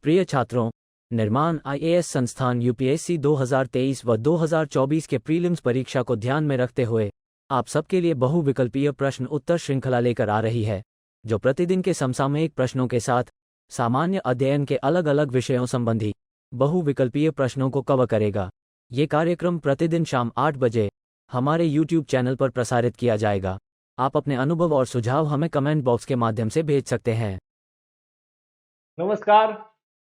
प्रिय छात्रों, निर्माण आईएएस संस्थान यूपीएससी 2023 व 2024 के प्रीलिम्स परीक्षा को ध्यान में रखते हुए आप सबके लिए बहुविकल्पीय प्रश्न उत्तर श्रृंखला लेकर आ रही है, जो प्रतिदिन के समसामयिक प्रश्नों के साथ सामान्य अध्ययन के अलग अलग विषयों संबंधी बहुविकल्पीय प्रश्नों को कवर करेगा। ये कार्यक्रम प्रतिदिन शाम 8 बजे हमारे YouTube चैनल पर प्रसारित किया जाएगा। आप अपने अनुभव और सुझाव हमें कमेंट बॉक्स के माध्यम से भेज सकते हैं। नमस्कार,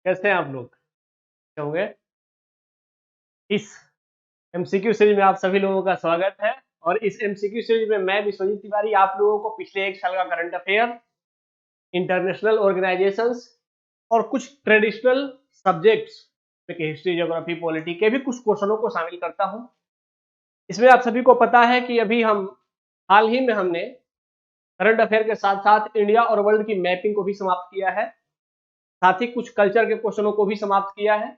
कैसे हैं आप लोग? क्या होंगे? इस एमसीक्यू सीरीज में आप सभी लोगों का स्वागत है। और इस एमसीक्यू सीरीज में मैं विश्वजीत तिवारी आप लोगों को पिछले एक साल का करंट अफेयर, इंटरनेशनल ऑर्गेनाइजेशंस और कुछ ट्रेडिशनल सब्जेक्ट्स जैसे हिस्ट्री, ज्योग्राफी, पॉलिटी के भी कुछ क्वेश्चनों को शामिल करता हूं। इसमें आप सभी को पता है कि अभी हाल ही में हमने करंट अफेयर के साथ साथ इंडिया और वर्ल्ड की मैपिंग को भी समाप्त किया है, साथ ही कुछ कल्चर के क्वेश्चनों को भी समाप्त किया है।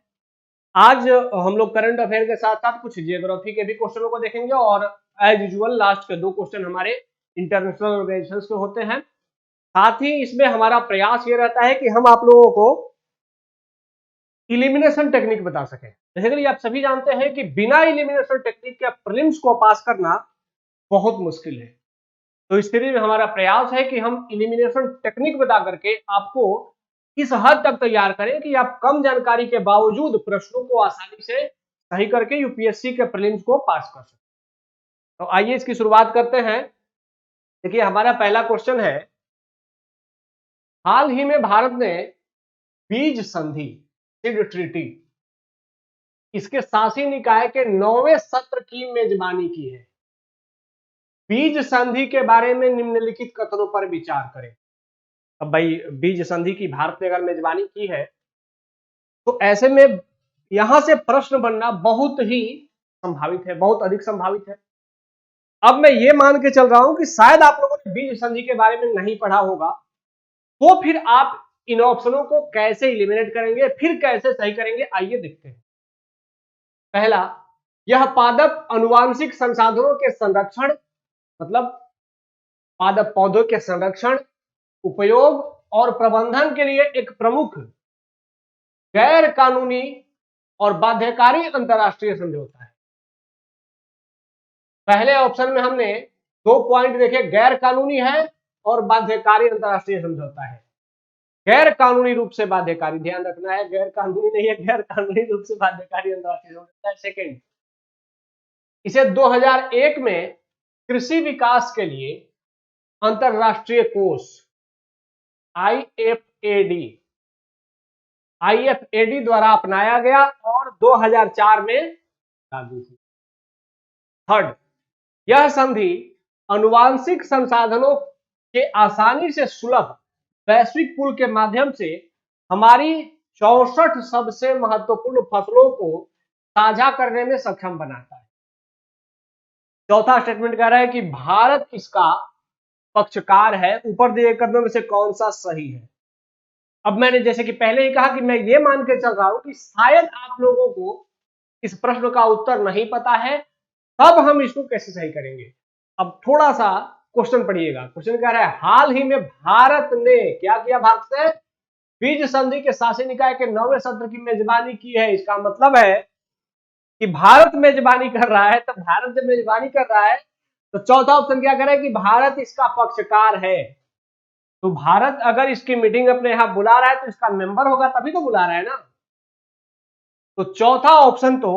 आज हम लोग करंट अफेयर के साथ साथ कुछ जियोग्राफी के भी क्वेश्चनों को देखेंगे और एज यूजुअल लास्ट के 2 क्वेश्चन हमारे इंटरनेशनल ऑर्गेनाइजेशंस के होते हैं। साथ ही इसमें हमारा प्रयास ये रहता है कि हम आप लोगों को इलिमिनेशन टेक्निक बता सकें। जैसे कि आप सभी जानते हैं कि बिना इलिमिनेशन टेक्निक के प्रीलिम्स को पास करना बहुत मुश्किल है। तो इस सीरीज में हमारा प्रयास है कि हम इलिमिनेशन टेक्निक बता करके आपको इस हद तक तैयार करें कि आप कम जानकारी के बावजूद प्रश्नों को आसानी से सही करके यूपीएससी के प्रीलिम्स को पास कर सकें। तो आइए इसकी शुरुआत करते हैं। देखिए, हमारा पहला क्वेश्चन है, हाल ही में भारत ने बीज संधि, सीड ट्रीटी, इसके शासी निकाय के 9वें सत्र की मेजबानी की है। बीज संधि के बारे में निम्नलिखित कथनों पर विचार करें। अब भाई, बीज संधि की भारत ने अगर मेजबानी की है तो ऐसे में यहां से प्रश्न बनना बहुत ही संभावित है, बहुत अधिक संभावित है। अब मैं ये मान के चल रहा हूं कि शायद आप लोगों ने बीज संधि के बारे में नहीं पढ़ा होगा, तो फिर आप इन ऑप्शनों को कैसे इलिमिनेट करेंगे, फिर कैसे सही करेंगे, आइए देखते हैं। पहला, यह पादप अनुवांशिक संसाधनों के संरक्षण, मतलब पादप पौधों के संरक्षण, उपयोग और प्रबंधन के लिए एक प्रमुख गैर कानूनी और बाध्यकारी अंतरराष्ट्रीय समझौता है। पहले ऑप्शन में हमने 2 पॉइंट देखे, गैर कानूनी है और बाध्यकारी अंतरराष्ट्रीय समझौता है। गैर कानूनी रूप से बाध्यकारी, ध्यान रखना है, गैर कानूनी नहीं है, गैर कानूनी रूप से बाध्यकारी अंतरराष्ट्रीय समझौता है। सेकेंड, इसे 2001 में कृषि विकास के लिए अंतरराष्ट्रीय कोष आईएफएडी द्वारा अपनाया गया और 2004 में लागू हुई। थर्ड, यह संधि अनुवांशिक संसाधनों के आसानी से सुलभ वैश्विक पूल के माध्यम से हमारी 64 सबसे महत्वपूर्ण फसलों को साझा करने में सक्षम बनाता है। चौथा स्टेटमेंट कह रहा है कि भारत इसका पक्षकार है। ऊपर दिए कदमों में से कौन सा सही है? अब मैंने जैसे कि पहले ही कहा कि मैं ये मान के चल रहा हूं कि शायद आप लोगों को इस प्रश्न का उत्तर नहीं पता है, तब हम इसको कैसे सही करेंगे। अब थोड़ा सा क्वेश्चन पढ़िएगा। क्वेश्चन कह रहा है, हाल ही में भारत ने क्या किया? भारत ने बीज संधि के शासी निकाय के 9वें सत्र की मेजबानी की है। इसका मतलब है कि भारत मेजबानी कर रहा है। तो भारत जब मेजबानी कर रहा है तो चौथा ऑप्शन क्या करे कि भारत इसका पक्षकार है। तो भारत अगर इसकी मीटिंग अपने यहां बुला रहा है तो इसका मेंबर होगा, तभी तो बुला रहा है ना। तो चौथा ऑप्शन तो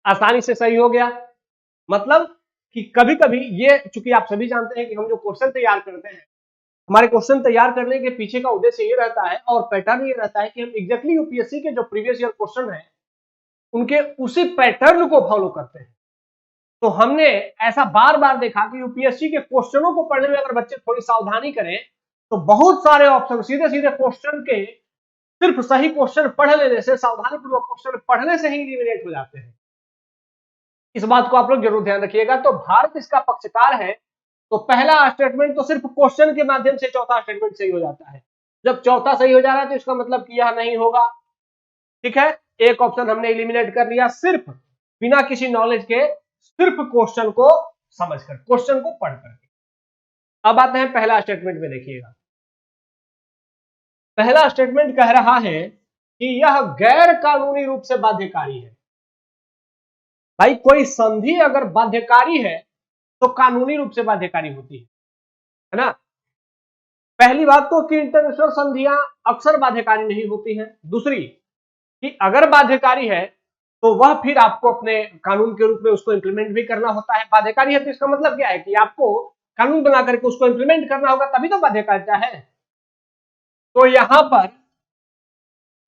आसानी से सही हो गया। मतलब कि कभी कभी ये, चूंकि आप सभी जानते हैं कि हम जो क्वेश्चन तैयार करते हैं, हमारे क्वेश्चन तैयार करने के पीछे का उद्देश्य ये रहता है और पैटर्न ये रहता है कि हम एग्जैक्टली यूपीएससी के जो प्रीवियस ईयर क्वेश्चन है उनके उसी पैटर्न को फॉलो करते हैं। तो हमने ऐसा बार बार देखा कि यूपीएससी के क्वेश्चनों को पढ़ने में अगर बच्चे थोड़ी सावधानी करें तो बहुत सारे ऑप्शन सीधे सीधे क्वेश्चन के, सिर्फ सही क्वेश्चन पढ़ लेने से, सावधानी पूर्वक क्वेश्चन पढ़ने से ही एलिमिनेट हो जाते हैं। इस बात को आप लोग जरूर ध्यान रखिएगा। तो भारत इसका पक्षकार है, तो पहला स्टेटमेंट तो सिर्फ क्वेश्चन के माध्यम से चौथा स्टेटमेंट सही हो जाता है। जब चौथा सही हो जा रहा है तो इसका मतलब कि यह नहीं होगा। ठीक है, एक ऑप्शन हमने एलिमिनेट कर लिया, सिर्फ बिना किसी नॉलेज के, सिर्फ क्वेश्चन को समझकर, क्वेश्चन को पढ़कर। अब आते हैं पहला स्टेटमेंट में, देखिएगा। पहला स्टेटमेंट कह रहा है कि यह गैर कानूनी रूप से बाध्यकारी है। भाई कोई संधि अगर बाध्यकारी है तो कानूनी रूप से बाध्यकारी होती है ना। पहली बात तो कि इंटरनेशनल संधियां अक्सर बाध्यकारी नहीं होती हैं। दूसरी कि अगर बाध्यकारी है तो वह फिर आपको अपने कानून के रूप में उसको इंप्लीमेंट भी करना होता है। बाध्यकारी है तो इसका मतलब क्या है कि आपको कानून बना करके उसको इंप्लीमेंट करना होगा, तभी तो बाध्यकारिता है। तो यहां पर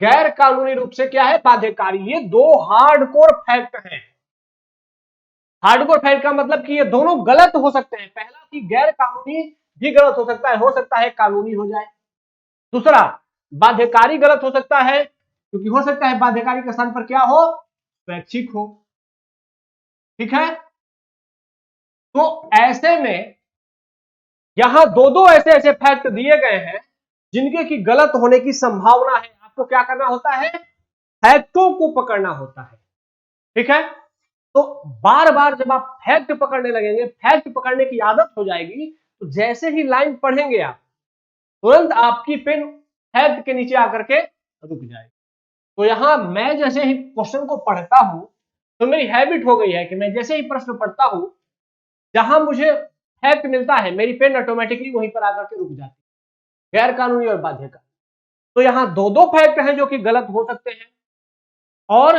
गैर कानूनी रूप से क्या है, बाध्यकारी। ये दो हार्डकोर फैक्ट हैं। हार्डकोर फैक्ट का मतलब कि ये दोनों गलत हो सकते हैं। पहला कि गैर कानूनी भी गलत हो सकता है कानूनी हो जाए। दूसरा, बाध्यकारी गलत हो सकता है क्योंकि हो सकता है बाध्यकारी के स्थान पर क्या हो, स्वैच्छिक हो। ठीक है, तो ऐसे में यहां दो ऐसे ऐसे फैक्ट दिए गए हैं जिनके की गलत होने की संभावना है। आपको क्या करना होता है, फैक्टों को पकड़ना होता है। ठीक है, तो बार बार जब आप फैक्ट पकड़ने लगेंगे, फैक्ट पकड़ने की आदत हो जाएगी, तो जैसे ही लाइन पढ़ेंगे आप, तुरंत आपकी पेन फैक्ट के नीचे आकर के रुक जाएगी। तो यहां मैं जैसे ही क्वेश्चन को पढ़ता हूं तो मेरी हैबिट हो गई है कि मैं जैसे ही प्रश्न पढ़ता हूं, जहां मुझे फैक्ट मिलता है, मेरी पेन ऑटोमेटिकली वहीं पर आकर के रुक जाती है, गैर कानूनी और बाध्यकारी। तो यहां दो फैक्ट हैं जो कि गलत हो सकते हैं और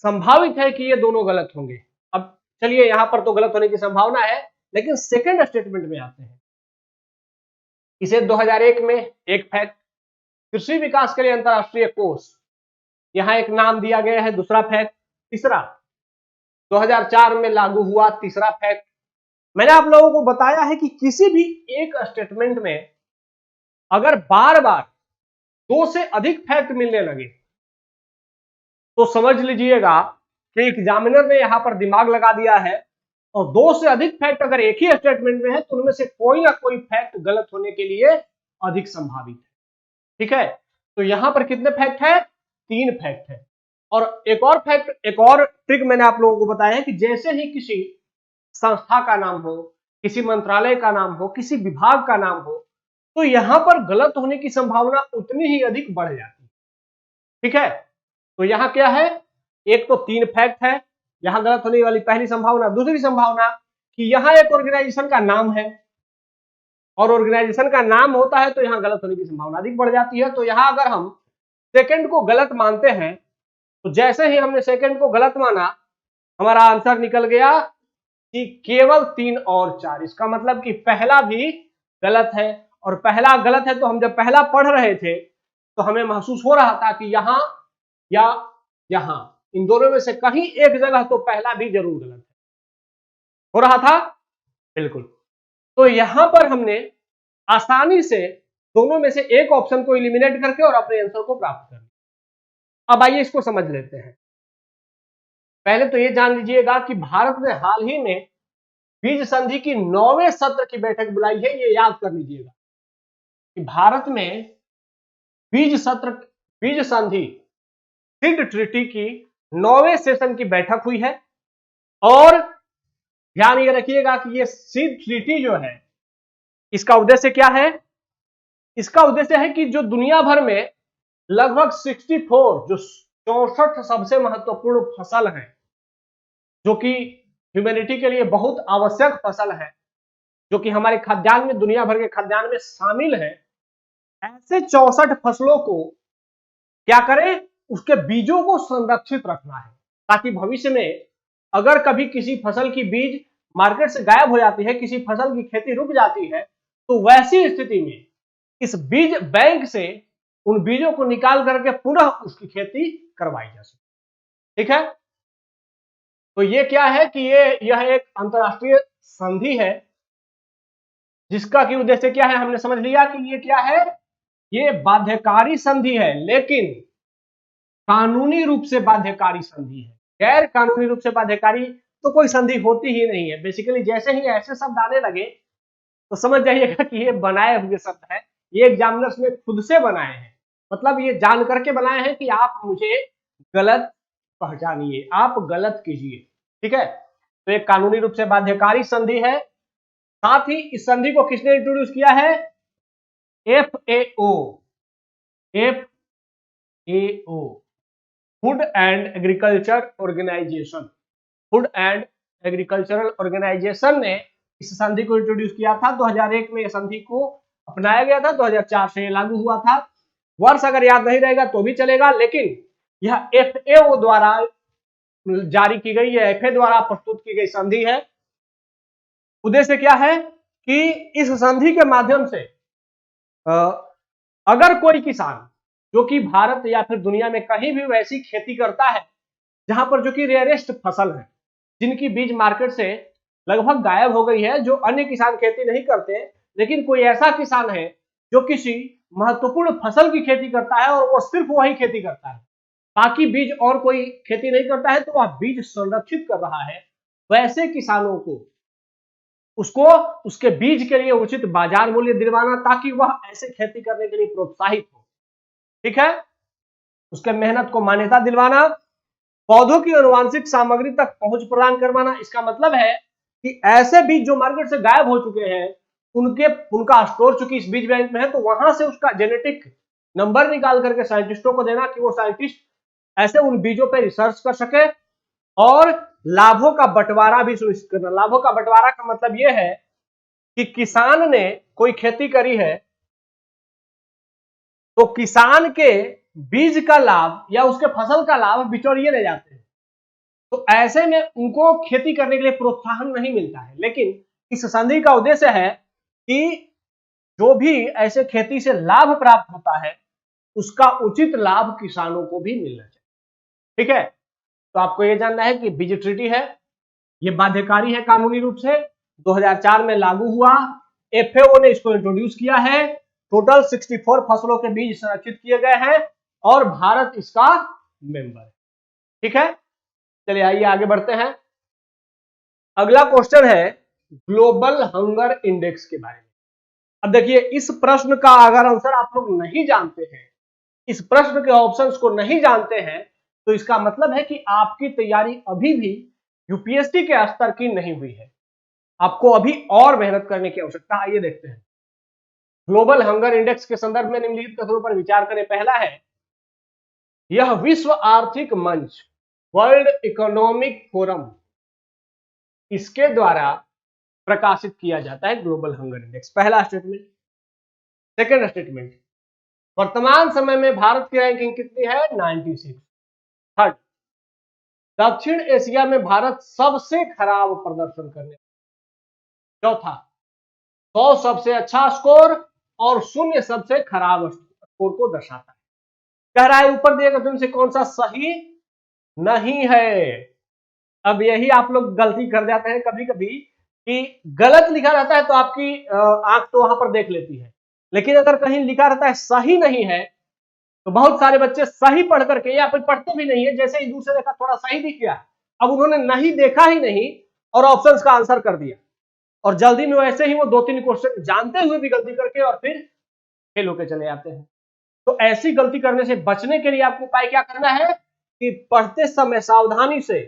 संभावित है कि ये दोनों गलत होंगे। अब चलिए यहां पर तो गलत होने की संभावना है, लेकिन सेकंड स्टेटमेंट में आते हैं। इसे 2001 में एक फैक्ट, कृषि विकास के लिए अंतरराष्ट्रीय कोष, यहां एक नाम दिया गया है, दूसरा फैक्ट। तीसरा, 2004 में लागू हुआ, तीसरा फैक्ट। मैंने आप लोगों को बताया है कि किसी भी एक स्टेटमेंट में अगर बार बार दो से अधिक फैक्ट मिलने लगे तो समझ लीजिएगा कि एग्जामिनर ने यहां पर दिमाग लगा दिया है, और दो से अधिक फैक्ट अगर एक ही स्टेटमेंट में है तो उनमें से कोई ना कोई फैक्ट गलत होने के लिए अधिक संभावित है। ठीक है, तो यहां पर कितने फैक्ट है, 3 फैक्ट है। और एक और फैक्ट, एक और ट्रिक मैंने आप लोगों को बताया है कि जैसे ही किसी संस्था का नाम हो, किसी मंत्रालय का नाम हो, किसी विभाग का नाम हो, तो यहां पर गलत होने की संभावना उतनी ही अधिक बढ़ जाती है। ठीक है, तो यहां क्या है, एक तो 3 फैक्ट है, यहां गलत होने वाली पहली संभावना। दूसरी संभावना कि यहां एक ऑर्गेनाइजेशन का नाम है और ऑर्गेनाइजेशन का नाम होता है तो यहां गलत होने की संभावना अधिक बढ़ जाती है। तो यहां अगर हम सेकंड को गलत मानते हैं तो जैसे ही हमने सेकंड को गलत माना, हमारा आंसर निकल गया कि केवल 3 और 4। इसका मतलब कि पहला भी गलत है, और पहला गलत है तो हम जब पहला पढ़ रहे थे तो हमें महसूस हो रहा था कि यहां या यहां, इन दोनों में से कहीं एक जगह तो पहला भी जरूर गलत है, हो रहा था, बिल्कुल। तो यहां पर हमने आसानी से दोनों में से एक ऑप्शन को इलिमिनेट करके और अपने आंसर को प्राप्त कर लिया। अब आइए इसको समझ लेते हैं। पहले तो ये जान लीजिएगा कि भारत ने हाल ही में बीज संधि की 9वें सत्र की बैठक बुलाई है। ये याद कर लीजिएगा कि भारत में बीज संधि सीड ट्रीटी की 9वें सेशन की बैठक हुई है। और ध्यान ये रखिएगा कि ये सीड ट्रीटी जो है, इसका उद्देश्य क्या है, इसका उद्देश्य है कि जो दुनिया भर में लगभग 64 जो 64 सबसे महत्वपूर्ण फसल है, जो कि ह्यूमैनिटी के लिए बहुत आवश्यक फसल है, जो कि हमारे खाद्यान्न में, दुनिया भर के खाद्यान्न में शामिल है, ऐसे 64 फसलों को क्या करें, उसके बीजों को संरक्षित रखना है, ताकि भविष्य में अगर कभी किसी फसल की बीज मार्केट से गायब हो जाती है, किसी फसल की खेती रुक जाती है, तो वैसी स्थिति में इस बीज बैंक से उन बीजों को निकाल करके पुनः उसकी खेती करवाई जा सके। ठीक है, तो ये क्या है कि यह एक अंतरराष्ट्रीय संधि है जिसका की उद्देश्य क्या है, हमने समझ लिया कि ये क्या है, ये बाध्यकारी संधि है, लेकिन कानूनी रूप से बाध्यकारी संधि है। गैर कानूनी रूप से बाध्यकारी तो कोई संधि होती ही नहीं है। बेसिकली जैसे ही ऐसे शब्द आने लगे तो समझ जाइएगा कि ये बनाए हुए शब्द है, ये एग्जामिनर्स ने खुद से बनाए हैं। मतलब ये जान करके बनाए हैं कि आप मुझे गलत पहचानिए, आप गलत कीजिए। ठीक है, तो एक कानूनी रूप से बाध्यकारी संधि है। साथ ही इस संधि को किसने इंट्रोड्यूस किया है, FAO, FAO, Food and Agriculture Organisation. Food and Agricultural Organisation ने इस संधि को इंट्रोड्यूस किया था। 2001 में यह संधि को अपनाया गया था, 2004 से लागू हुआ था। वर्ष अगर याद नहीं रहेगा तो भी चलेगा, लेकिन यह FAO द्वारा जारी की गई है, FA द्वारा प्रस्तुत की गई संधि है। उद्देश्य क्या है कि इस संधि के माध्यम से अगर कोई किसान जो कि भारत या फिर दुनिया में कहीं भी वैसी खेती करता है जहां पर जो कि रेयरेस्ट फसल है, जिनकी बीज मार्केट से लगभग गायब हो गई है, जो अन्य किसान खेती नहीं करते, लेकिन कोई ऐसा किसान है जो किसी महत्वपूर्ण फसल की खेती करता है और वो सिर्फ वही खेती करता है, बाकी बीज और कोई खेती नहीं करता है, तो वह बीज संरक्षित कर रहा है, वैसे किसानों को उसको उसके बीज के लिए उचित बाजार मूल्य दिलवाना, ताकि वह ऐसे खेती करने के लिए प्रोत्साहित हो। ठीक है, उसके मेहनत को मान्यता दिलवाना, पौधों की आनुवांशिक सामग्री तक पहुंच प्रदान करवाना। इसका मतलब है कि ऐसे बीज जो मार्केट से गायब हो चुके हैं, उनका स्टोर चूंकि इस बीज बैंक में है, तो वहां से उसका जेनेटिक नंबर निकाल करके साइंटिस्टों को देना कि वो साइंटिस्ट ऐसे उन बीजों पर रिसर्च कर सके और लाभों का बंटवारा भी सुनिश्चित करना। लाभों का बंटवारा का मतलब यह है कि किसान ने कोई खेती करी है, तो किसान के बीज का लाभ या उसके फसल का लाभ बिचौलिए ले जाते हैं, तो ऐसे में उनको खेती करने के लिए प्रोत्साहन नहीं मिलता है। लेकिन इस संधि का उद्देश्य है कि जो भी ऐसे खेती से लाभ प्राप्त होता है, उसका उचित लाभ किसानों को भी मिलना चाहिए। ठीक है, तो आपको यह जानना है कि बीज ट्रीटी है, यह बाध्यकारी है कानूनी रूप से, 2004 में लागू हुआ, FAO ने इसको इंट्रोड्यूस किया है। टोटल 64 फसलों के बीज संरक्षित किए गए हैं और भारत इसका मेंबर है। ठीक है, चलिए आइए आगे बढ़ते हैं। अगला क्वेश्चन है ग्लोबल हंगर इंडेक्स के बारे में। अब देखिए, इस प्रश्न का अगर आंसर आप लोग नहीं जानते हैं, इस प्रश्न के ऑप्शंस को नहीं जानते हैं, तो इसका मतलब है कि आपकी तैयारी अभी भी यूपीएससी के स्तर की नहीं हुई है, आपको अभी और मेहनत करने की आवश्यकता है। आइए देखते हैं। ग्लोबल हंगर इंडेक्स के संदर्भ में निम्नलिखित कथनों पर विचार करें। पहला है, यह विश्व आर्थिक मंच वर्ल्ड इकोनॉमिक फोरम, इसके द्वारा प्रकाशित किया जाता है ग्लोबल हंगर इंडेक्स। पहला स्टेटमेंट। सेकंड स्टेटमेंट, वर्तमान समय में भारत की रैंकिंग कितनी है? 96। थर्ड, दक्षिण एशिया में भारत सबसे खराब प्रदर्शन करने। चौथा, 100 सबसे अच्छा स्कोर और 0 सबसे खराब स्कोर को दर्शाता है। कह रहा है ऊपर दिए गए कथन से कौन सा सही नहीं है। अब यही आप लोग गलती कर जाते हैं कभी कभी कि गलत लिखा रहता है तो आपकी आंख तो वहां पर देख लेती है, लेकिन अगर कहीं लिखा रहता है सही नहीं है, तो बहुत सारे बच्चे सही पढ़ करके या फिर पढ़ते भी नहीं है, जैसे ही दूर से देखा थोड़ा सही दिख गया, अब उन्होंने नहीं देखा ही नहीं और ऑप्शंस का आंसर कर दिया, और जल्दी में वैसे ही वो 2-3 क्वेश्चन जानते हुए भी गलती करके और फिर फेल होकर चले जाते हैं। तो ऐसी गलती करने से बचने के लिए आपको उपाय क्या करना है कि पढ़ते समय सावधानी से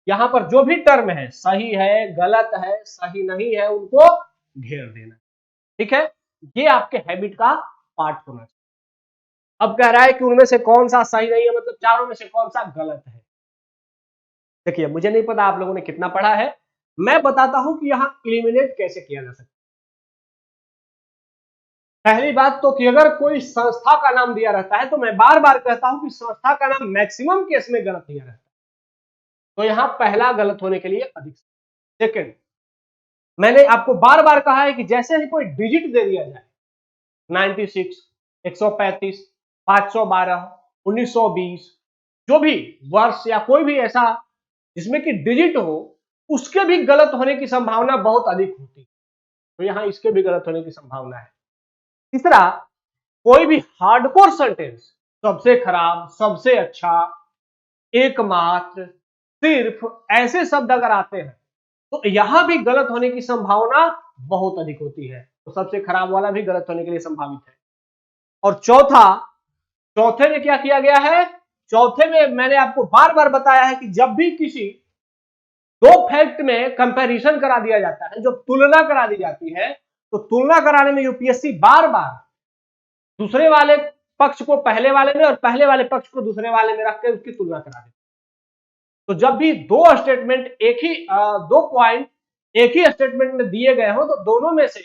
यहां पर जो भी टर्म है, सही है, गलत है, सही नहीं है, उनको घेर देना। ठीक है, ये आपके हैबिट का पार्ट होना चाहिए। अब कह रहा है कि उनमें से कौन सा सही नहीं है, मतलब चारों में से कौन सा गलत है। देखिए, मुझे नहीं पता आप लोगों ने कितना पढ़ा है, मैं बताता हूं कि यहां एलिमिनेट कैसे किया जा सकता है। पहली बात तो कि अगर कोई संस्था का नाम दिया रहता है, तो मैं बार बार कहता हूं कि संस्था का नाम मैक्सिमम केस में गलत दिया रहता है, तो यहां पहला गलत होने के लिए अधिक। सेकंड, मैंने आपको बार बार कहा है कि जैसे ही कोई डिजिट दे दिया जाए, 96, 135, 512, 1920, जो भी वर्ष या कोई भी ऐसा जिसमें कि डिजिट हो, उसके भी गलत होने की संभावना बहुत अधिक होती है, तो यहां इसके भी गलत होने की संभावना है। तीसरा, कोई भी हार्डकोर सेंटेंस, सबसे खराब, सबसे अच्छा, एकमात्र, सिर्फ, ऐसे शब्द अगर आते हैं तो यहां भी गलत होने की संभावना बहुत अधिक होती है, तो सबसे खराब वाला भी गलत होने के लिए संभावित है। और चौथे में क्या किया गया है? चौथे में मैंने आपको बार बार बताया है कि जब भी किसी दो फैक्ट में कंपैरिजन करा दिया जाता है, जो तुलना करा दी जाती है, तो तुलना कराने में यूपीएससी बार बार दूसरे वाले पक्ष को पहले वाले में और पहले वाले पक्ष को दूसरे वाले में रख के उसकी तुलना करा देते। तो जब भी दो स्टेटमेंट दो पॉइंट एक ही स्टेटमेंट में दिए गए हो तो दोनों में से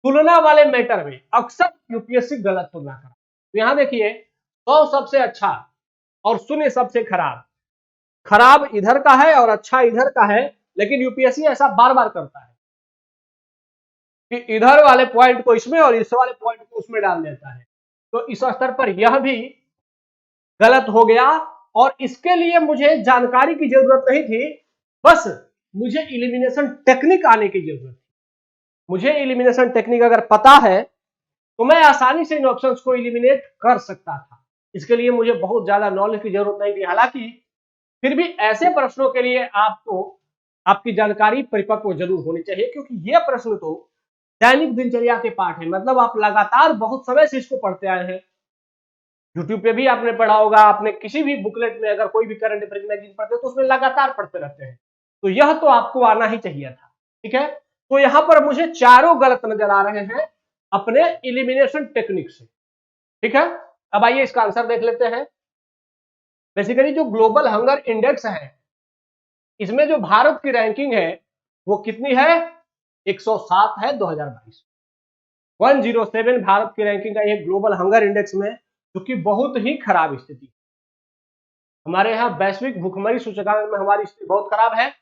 तुलना वाले मैटर में अक्सर यूपीएससी गलत तुलना करा। तो यहां देखिए 100 सबसे अच्छा और 0 सबसे खराब। खराब इधर का है और अच्छा इधर का है, लेकिन यूपीएससी ऐसा बार बार करता है कि इधर वाले पॉइंट को इसमें और इस वाले पॉइंट को उसमें डाल देता है। तो इस स्तर पर यह भी गलत हो गया और इसके लिए मुझे जानकारी की जरूरत नहीं थी, बस मुझे इलिमिनेशन टेक्निक आने की जरूरत थी। मुझे इलिमिनेशन टेक्निक अगर पता है तो मैं आसानी से इन ऑप्शंस को इलिमिनेट कर सकता था। इसके लिए मुझे बहुत ज्यादा नॉलेज की जरूरत नहीं थी। हालांकि फिर भी ऐसे प्रश्नों के लिए आपको आपकी जानकारी परिपक्व जरूर होनी चाहिए, क्योंकि यह प्रश्न तो दैनिक दिनचर्या के पाठ है। मतलब आप लगातार बहुत समय से इसको पढ़ते आए हैं। यूट्यूब पे भी आपने पढ़ा होगा, आपने किसी भी बुकलेट में अगर कोई भी करंट अफेयर मैगजीन पढ़ते हो तो उसमें लगातार पढ़ते रहते हैं। तो यह तो आपको आना ही चाहिए था। ठीक है, तो यहां पर मुझे चारों गलत नजर आ रहे हैं अपने इलिमिनेशन टेक्निक से। ठीक है, अब आइए इसका आंसर देख लेते हैं। बेसिकली जो ग्लोबल हंगर इंडेक्स है, इसमें जो भारत की रैंकिंग है वो कितनी है? 107 है 2022। 107 भारत की रैंकिंग का ये ग्लोबल हंगर इंडेक्स में, जो कि बहुत ही खराब स्थिति। हमारे यहाँ वैश्विक भुखमरी सूचकांक में हमारी स्थिति बहुत खराब है।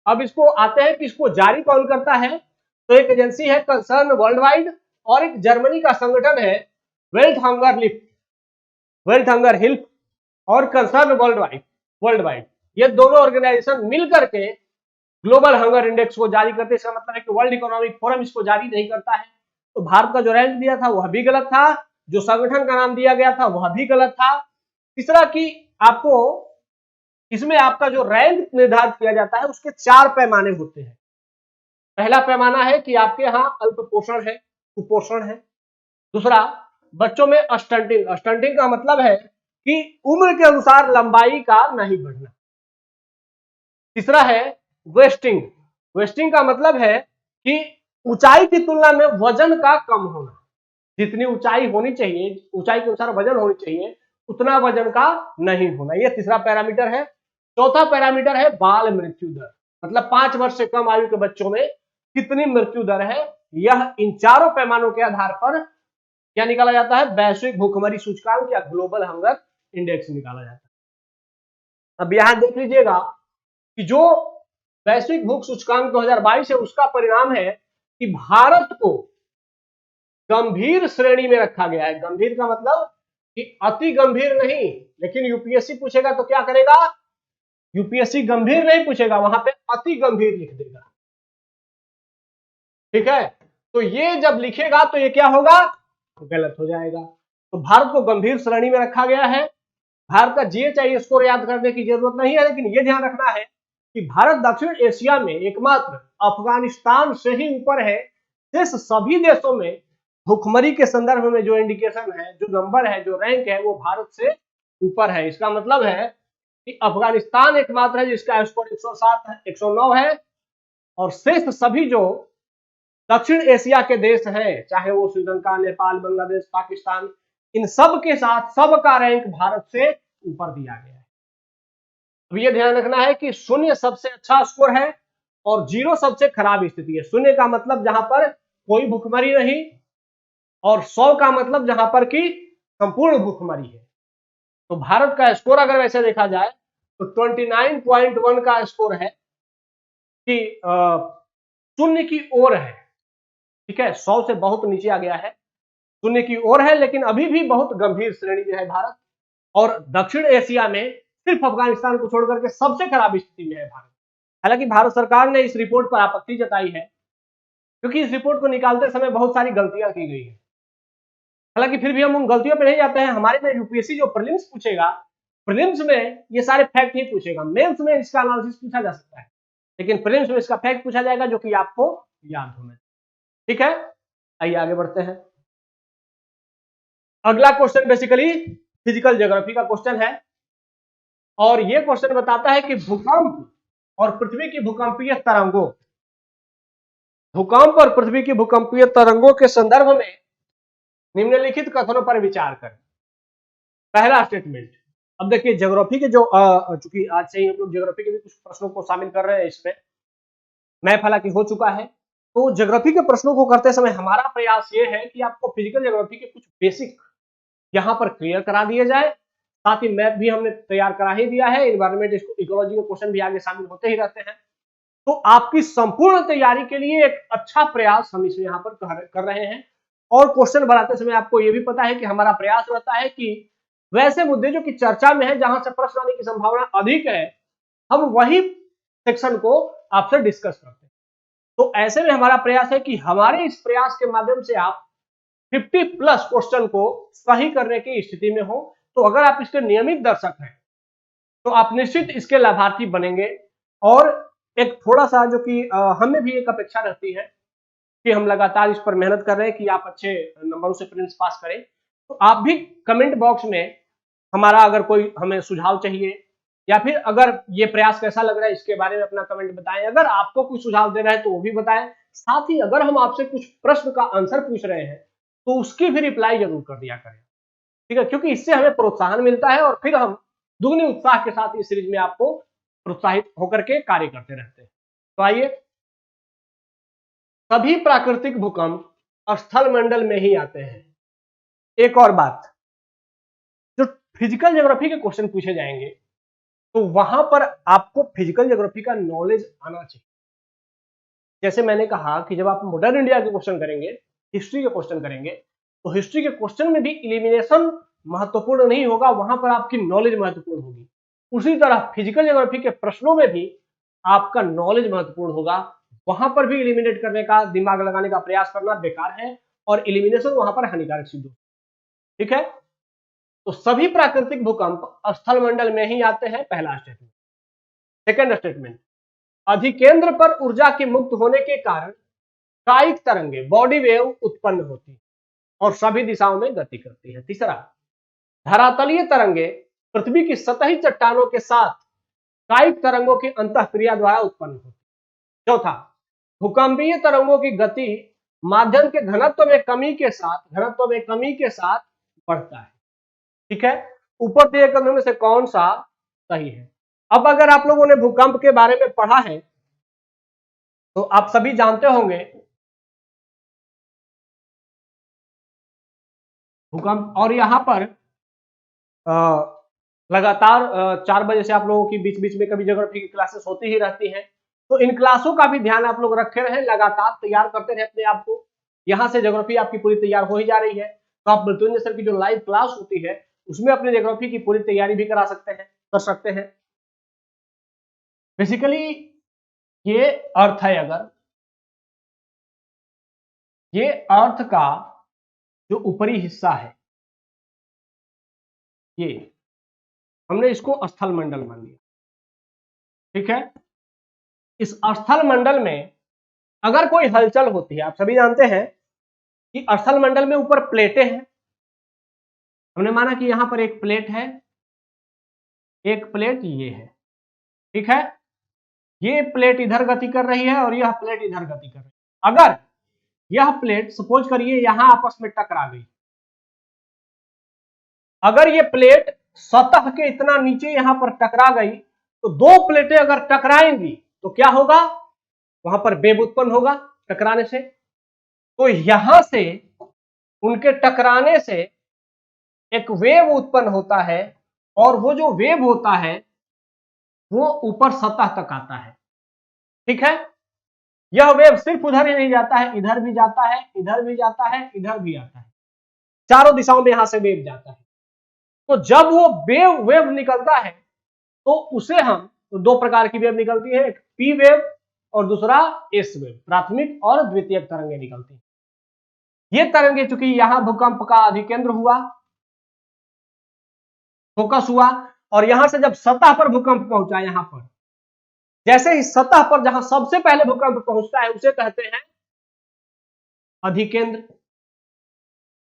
अब इसको आते हैं कि इसको जारी कौन करता है। तो एक एजेंसी है कंसर्न वर्ल्ड वाइड और एक जर्मनी का संगठन है वेल्थ हंगर हिल्प और कंसर्न वर्ल्ड वाइड। ये दोनों ऑर्गेनाइजेशन मिलकर के ग्लोबल हंगर इंडेक्स को जारी करते हैं। इसका मतलब है कि वर्ल्ड इकोनॉमिक फोरम इसको जारी नहीं करता है। तो भारत का जो रैंक दिया था वह भी गलत था, जो संगठन का नाम दिया गया था वह भी गलत था। तीसरा कि आपको इसमें आपका जो रैंक निर्धारित किया जाता है उसके 4 पैमाने होते हैं। पहला पैमाना है कि आपके यहाँ अल्प पोषण है, कुपोषण है। दूसरा, बच्चों में स्टंटिंग का मतलब है कि उम्र के अनुसार लंबाई का नहीं बढ़ना। तीसरा है वेस्टिंग का मतलब है कि ऊंचाई की तुलना में वजन का कम होना। जितनी ऊंचाई होनी चाहिए, ऊंचाई के अनुसार वजन होनी चाहिए, उतना वजन का नहीं होना। यह तीसरा पैरामीटर है। चौथा पैरामीटर है बाल मृत्यु दर, मतलब 5 वर्ष से कम आयु के बच्चों में कितनी मृत्यु दर है। यह इन चारों पैमानों के आधार पर क्या निकाला जाता है? वैश्विक भूखमरी सूचकांक या ग्लोबल हंगर इंडेक्स निकाला जाता है। अब यहां देख लीजिएगा कि जो वैश्विक भूख सूचकांक 2022 है उसका परिणाम है कि भारत को गंभीर श्रेणी में रखा गया है। गंभीर का मतलब कि अति गंभीर नहीं, लेकिन यूपीएससी पूछेगा तो क्या करेगा? यूपीएससी गंभीर नहीं पूछेगा, वहां पे अति गंभीर लिख देगा। ठीक है, तो ये जब लिखेगा तो ये क्या होगा? गलत हो जाएगा। तो भारत को गंभीर श्रेणी में रखा गया है। भारत का जीएचआई स्कोर याद करने की जरूरत नहीं है, लेकिन यह ध्यान रखना है कि भारत दक्षिण एशिया में एकमात्र अफगानिस्तान से ही ऊपर है। शेष सभी देशों में भुखमरी के संदर्भ में जो इंडिकेशन है, जो नंबर है, जो रैंक है, वो भारत से ऊपर है। इसका मतलब है कि अफगानिस्तान एकमात्र है जिसका स्कोर 107 है, 109 है, और शेष सभी जो दक्षिण एशिया के देश हैं, चाहे वो श्रीलंका, नेपाल, बांग्लादेश, पाकिस्तान, इन सब के साथ सबका रैंक भारत से ऊपर दिया गया है। अब ये ध्यान रखना है कि 0 सबसे अच्छा स्कोर है और 0 सबसे खराब स्थिति है। 0 का मतलब जहां पर कोई भुखमरी नहीं, और 100 का मतलब जहां पर कि संपूर्ण भुखमरी है। तो भारत का स्कोर अगर वैसे देखा जाए तो 29.1 का स्कोर है कि 0 की ओर है। ठीक है, 100 से बहुत नीचे आ गया है, 0 की ओर है, लेकिन अभी भी बहुत गंभीर श्रेणी में है भारत। और दक्षिण एशिया में सिर्फ अफगानिस्तान को छोड़कर के सबसे खराब स्थिति में है भारत। हालांकि भारत सरकार ने इस रिपोर्ट पर आपत्ति जताई है, क्योंकि इस रिपोर्ट को निकालते समय बहुत सारी गलतियां की गई है। हालांकि फिर भी हम उन गलतियों पर नहीं जाते हैं। हमारे में यूपीएससी जो प्रीलिम्स पूछेगा, प्रीलिम्स में ये सारे फैक्ट नहीं पूछेगा। मेंस में इसका एनालिसिस पूछा जा सकता है, लेकिन प्रीलिम्स में इसका फैक्ट पूछा जाएगा, जो कि आपको याद होना है। ठीक है, आइए आगे बढ़ते हैं। अगला क्वेश्चन बेसिकली फिजिकल ज्योग्राफी का क्वेश्चन है, और यह क्वेश्चन बताता है कि भूकंप और पृथ्वी की भूकंपीय तरंगों, भूकंप और पृथ्वी की भूकंपीय तरंगों के संदर्भ में निम्नलिखित कथनों पर विचार करें। पहला स्टेटमेंट। अब देखिए ज्योग्राफी के जो चूंकि आज से ही हम लोग ज्योग्राफी के भी कुछ प्रश्नों को शामिल कर रहे हैं, इसमें मैप हालांकि हो चुका है। तो ज्योग्राफी के प्रश्नों को करते समय हमारा प्रयास ये है कि आपको फिजिकल ज्योग्राफी के कुछ बेसिक यहां पर क्लियर करा दिए जाए, साथ ही मैप भी हमने तैयार करा ही दिया है, इन्वायरमेंट इकोलॉजी के क्वेश्चन भी आगे शामिल होते ही रहते हैं। तो आपकी संपूर्ण तैयारी के लिए एक अच्छा प्रयास हम इसे यहाँ पर कर रहे हैं। और क्वेश्चन बनाते समय आपको यह भी पता है कि हमारा प्रयास रहता है कि वैसे मुद्दे जो कि चर्चा में है, जहां से प्रश्न आने की संभावना अधिक है, हम वही सेक्शन को आपसे डिस्कस करते हैं। तो ऐसे में हमारा प्रयास है कि हमारे इस प्रयास के माध्यम से आप 50+ क्वेश्चन को सही करने की स्थिति में हो। तो अगर आप इसके नियमित दर्शक हैं तो आप निश्चित इसके लाभार्थी बनेंगे। और एक थोड़ा सा जो कि हमें भी एक अपेक्षा रहती है कि हम लगातार इस पर मेहनत कर रहे हैं कि आप अच्छे नंबरों से प्रीलिम्स पास करें। तो आप भी कमेंट बॉक्स में हमारा अगर कोई हमें सुझाव चाहिए या फिर अगर ये प्रयास कैसा लग रहा है इसके बारे में अपना कमेंट बताएं। अगर आपको कुछ सुझाव देना है तो वो भी बताएं। साथ ही अगर हम आपसे कुछ प्रश्न का आंसर पूछ रहे हैं तो उसकी भी रिप्लाई जरूर कर दिया करें, ठीक है, क्योंकि इससे हमें प्रोत्साहन मिलता है और फिर हम दुगनी उत्साह के साथ इस सीरीज में आपको प्रोत्साहित होकर के कार्य करते रहते हैं। तो आइए, सभी प्राकृतिक भूकंप स्थल मंडल में ही आते हैं। एक और बात, जो फिजिकल ज्योग्राफी के क्वेश्चन पूछे जाएंगे तो वहां पर आपको फिजिकल ज्योग्राफी का नॉलेज आना चाहिए। जैसे मैंने कहा कि जब आप मॉडर्न इंडिया के क्वेश्चन करेंगे, हिस्ट्री के क्वेश्चन करेंगे, तो हिस्ट्री के क्वेश्चन में भी इलिमिनेशन महत्वपूर्ण नहीं होगा, वहां पर आपकी नॉलेज महत्वपूर्ण होगी। उसी तरह फिजिकल ज्योग्राफी के प्रश्नों में भी आपका नॉलेज महत्वपूर्ण होगा। वहां पर भी इलिमिनेट करने का, दिमाग लगाने का प्रयास करना बेकार है और इलिमिनेशन वहां पर हानिकारक सिद्ध होगा, ठीक है। तो सभी प्राकृतिक भूकंप स्थल मंडल में ही आते हैं, पहला स्टेटमेंट। सेकेंड स्टेटमेंट, अधिकेंद्र पर ऊर्जा के मुक्त होने के कारण कायिक तरंगे, बॉडी वेव उत्पन्न होती है और सभी दिशाओं में गति करती है। तीसरा, धरातलीय तरंगे पृथ्वी की सतही चट्टानों के साथ कायिक तरंगों की अंतःक्रिया द्वारा उत्पन्न होती है। चौथा, भूकंपीय तरंगों की गति माध्यम के घनत्व में कमी के साथ बढ़ता है, ठीक है। ऊपर दिए गए में से कौन सा सही है? अब अगर आप लोगों ने भूकंप के बारे में पढ़ा है तो आप सभी जानते होंगे भूकंप, और यहां पर लगातार 4 बजे से आप लोगों की बीच बीच में कभी ज्योग्राफी की क्लासेस होती ही रहती हैं। तो इन क्लासों का भी ध्यान आप लोग रखे रहें, लगातार तैयार करते रहे अपने आप को। यहां से ज्योग्राफी आपकी पूरी तैयार हो ही जा रही है, तो आप मृत्युंजय सर की जो लाइव क्लास होती है उसमें अपने ज्योग्राफी की पूरी तैयारी भी कर सकते हैं। बेसिकली ये अर्थ है, अगर ये अर्थ का जो ऊपरी हिस्सा है, ये हमने इसको स्थल मंडल मान लिया, ठीक है। इस स्थल मंडल में अगर कोई हलचल होती है, आप सभी जानते हैं कि स्थल मंडल में ऊपर प्लेटें हैं। हमने माना कि यहां पर एक प्लेट है, एक प्लेट ये है, ठीक है। ये प्लेट इधर गति कर रही है और यह प्लेट इधर गति कर रही है। अगर यह प्लेट सपोज करिए यहां आपस में टकरा गई, अगर ये प्लेट सतह के इतना नीचे यहां पर टकरा गई, तो दो प्लेटें अगर टकराएंगी तो क्या होगा? वहां पर वेव उत्पन्न होगा टकराने से। तो यहां से उनके टकराने से एक वेव उत्पन्न होता है और वो जो वेव होता है वो ऊपर सतह तक आता है, ठीक है। यह वेव सिर्फ उधर ही नहीं जाता है, इधर भी जाता है, इधर भी जाता है, इधर भी आता है, चारों दिशाओं में यहां से वेव जाता है। तो जब वो वेव निकलता है तो उसे हम, तो दो प्रकार की वेव निकलती है, एक पी वेव और दूसरा एस वेव, प्राथमिक और द्वितीयक तरंगे निकलती है। ये तरंगे चूंकि यहां भूकंप का अधिकेंद्र हुआ, फोकस हुआ, और यहां से जब सतह पर भूकंप पहुंचा, यहां पर जैसे ही सतह पर जहां सबसे पहले भूकंप पहुंचता है उसे कहते हैं अधिकेंद्र,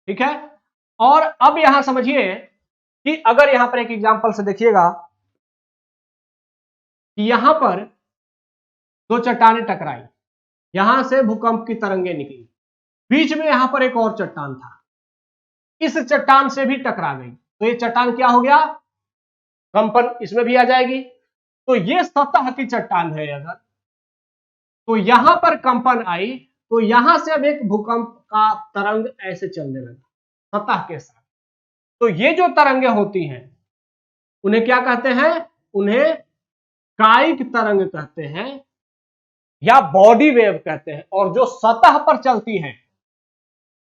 ठीक है। और अब यहां समझिए कि अगर यहां पर एक एग्जांपल से देखिएगा कि यहां पर दो चट्टानें टकराई, यहां से भूकंप की तरंगे निकली, बीच में यहां पर एक और चट्टान था, इस चट्टान से भी टकरा गई, तो ये चट्टान क्या हो गया, कंपन इसमें भी आ जाएगी। तो ये सतह की चट्टान है अगर, तो यहां पर कंपन आई तो यहां से अब एक भूकंप का तरंग ऐसे चलने लगा सतह के साथ। तो ये जो तरंगे होती हैं उन्हें क्या कहते हैं, उन्हें कायिक तरंग कहते हैं या बॉडी वेव कहते हैं। और जो सतह पर चलती है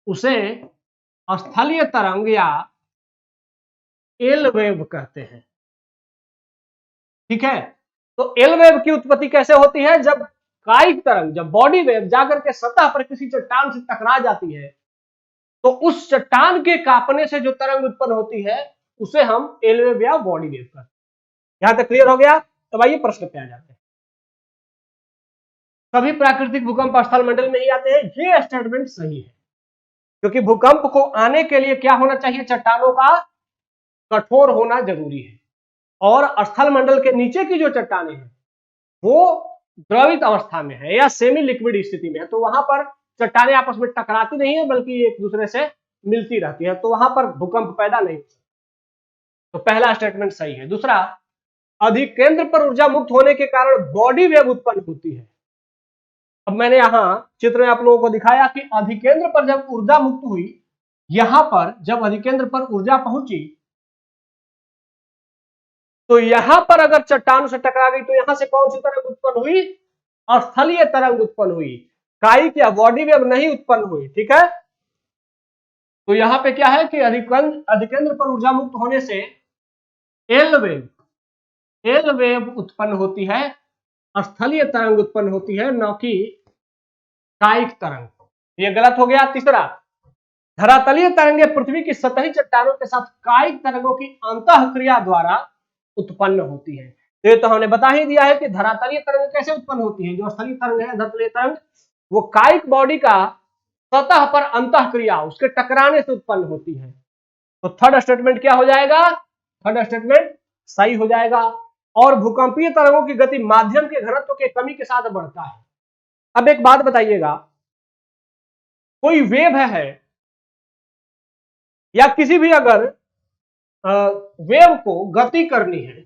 उसे स्थलीय तरंग या एल वेव कहते हैं। ठीक है, तो एल वेव की उत्पत्ति कैसे होती है, जब कायिक तरंग, जब बॉडी वेव जाकर के सतह पर किसी चट्टान से टकरा जाती है तो उस चट्टान के कांपने से जो तरंग उत्पन्न होती है उसे हम एल वेव या बॉडी वेव कहते हैं। यहां तक क्लियर हो गया। तो आइए प्रश्न पे आ जाते हैं। सभी प्राकृतिक भूकंप स्थल मंडल में ही आते हैं, ये स्टेटमेंट सही है, क्योंकि भूकंप को आने के लिए क्या होना चाहिए, चट्टानों का कठोर होना जरूरी है। और स्थल मंडल के नीचे की जो चट्टानें हैं वो द्रवित अवस्था में है या सेमी लिक्विड स्थिति में है, तो वहां पर चट्टानें आपस में टकराती नहीं है बल्कि एक दूसरे से मिलती रहती है, तो वहां पर भूकंप पैदा नहीं होता। तो पहला स्टेटमेंट सही है। दूसरा, अधिकेंद्र पर ऊर्जा मुक्त होने के कारण बॉडी वेव उत्पन्न होती है। अब मैंने यहां चित्र में आप लोगों को दिखाया कि अधिकेंद्र पर जब ऊर्जा मुक्त हुई, यहां पर जब अधिकेंद्र पर ऊर्जा पहुंची तो यहां पर अगर चट्टान से टकरा गई तो यहां से कौन सी तरंग उत्पन्न हुई, स्थलीय तरंग उत्पन्न हुई, कायिक या बॉडी वेव नहीं उत्पन्न हुई। ठीक है, तो यहां पे क्या है कि अधिकेंद्र पर ऊर्जा मुक्त होने से एल वेव उत्पन्न होती है, स्थलीय तरंग उत्पन्न होती है, न कि कायिक तरंग। ये गलत हो गया। तीसरा, धरातलीय तरंगे पृथ्वी की सतही चट्टानों के साथ कायिक तरंगों की अंतःक्रिया द्वारा उत्पन्न होती है। तो ये तो हमने बता ही दिया है कि धरातलीय तरंग कैसे उत्पन्न होती है। जो स्थलीय तरंग है, धरातलीय तरंग, वो कायिक बॉडी का सतह पर अंतःक्रिया, उसके टकराने से उत्पन्न होती है। तो थर्ड स्टेटमेंट क्या हो जाएगा, थर्ड स्टेटमेंट सही हो जाएगा। और भूकंपीय तरंगों की गति माध्यम के घनत्व के कमी के साथ बढ़ता है। अब एक बात बताइएगा, कोई वेव है या किसी भी अगर वेव को गति करनी है,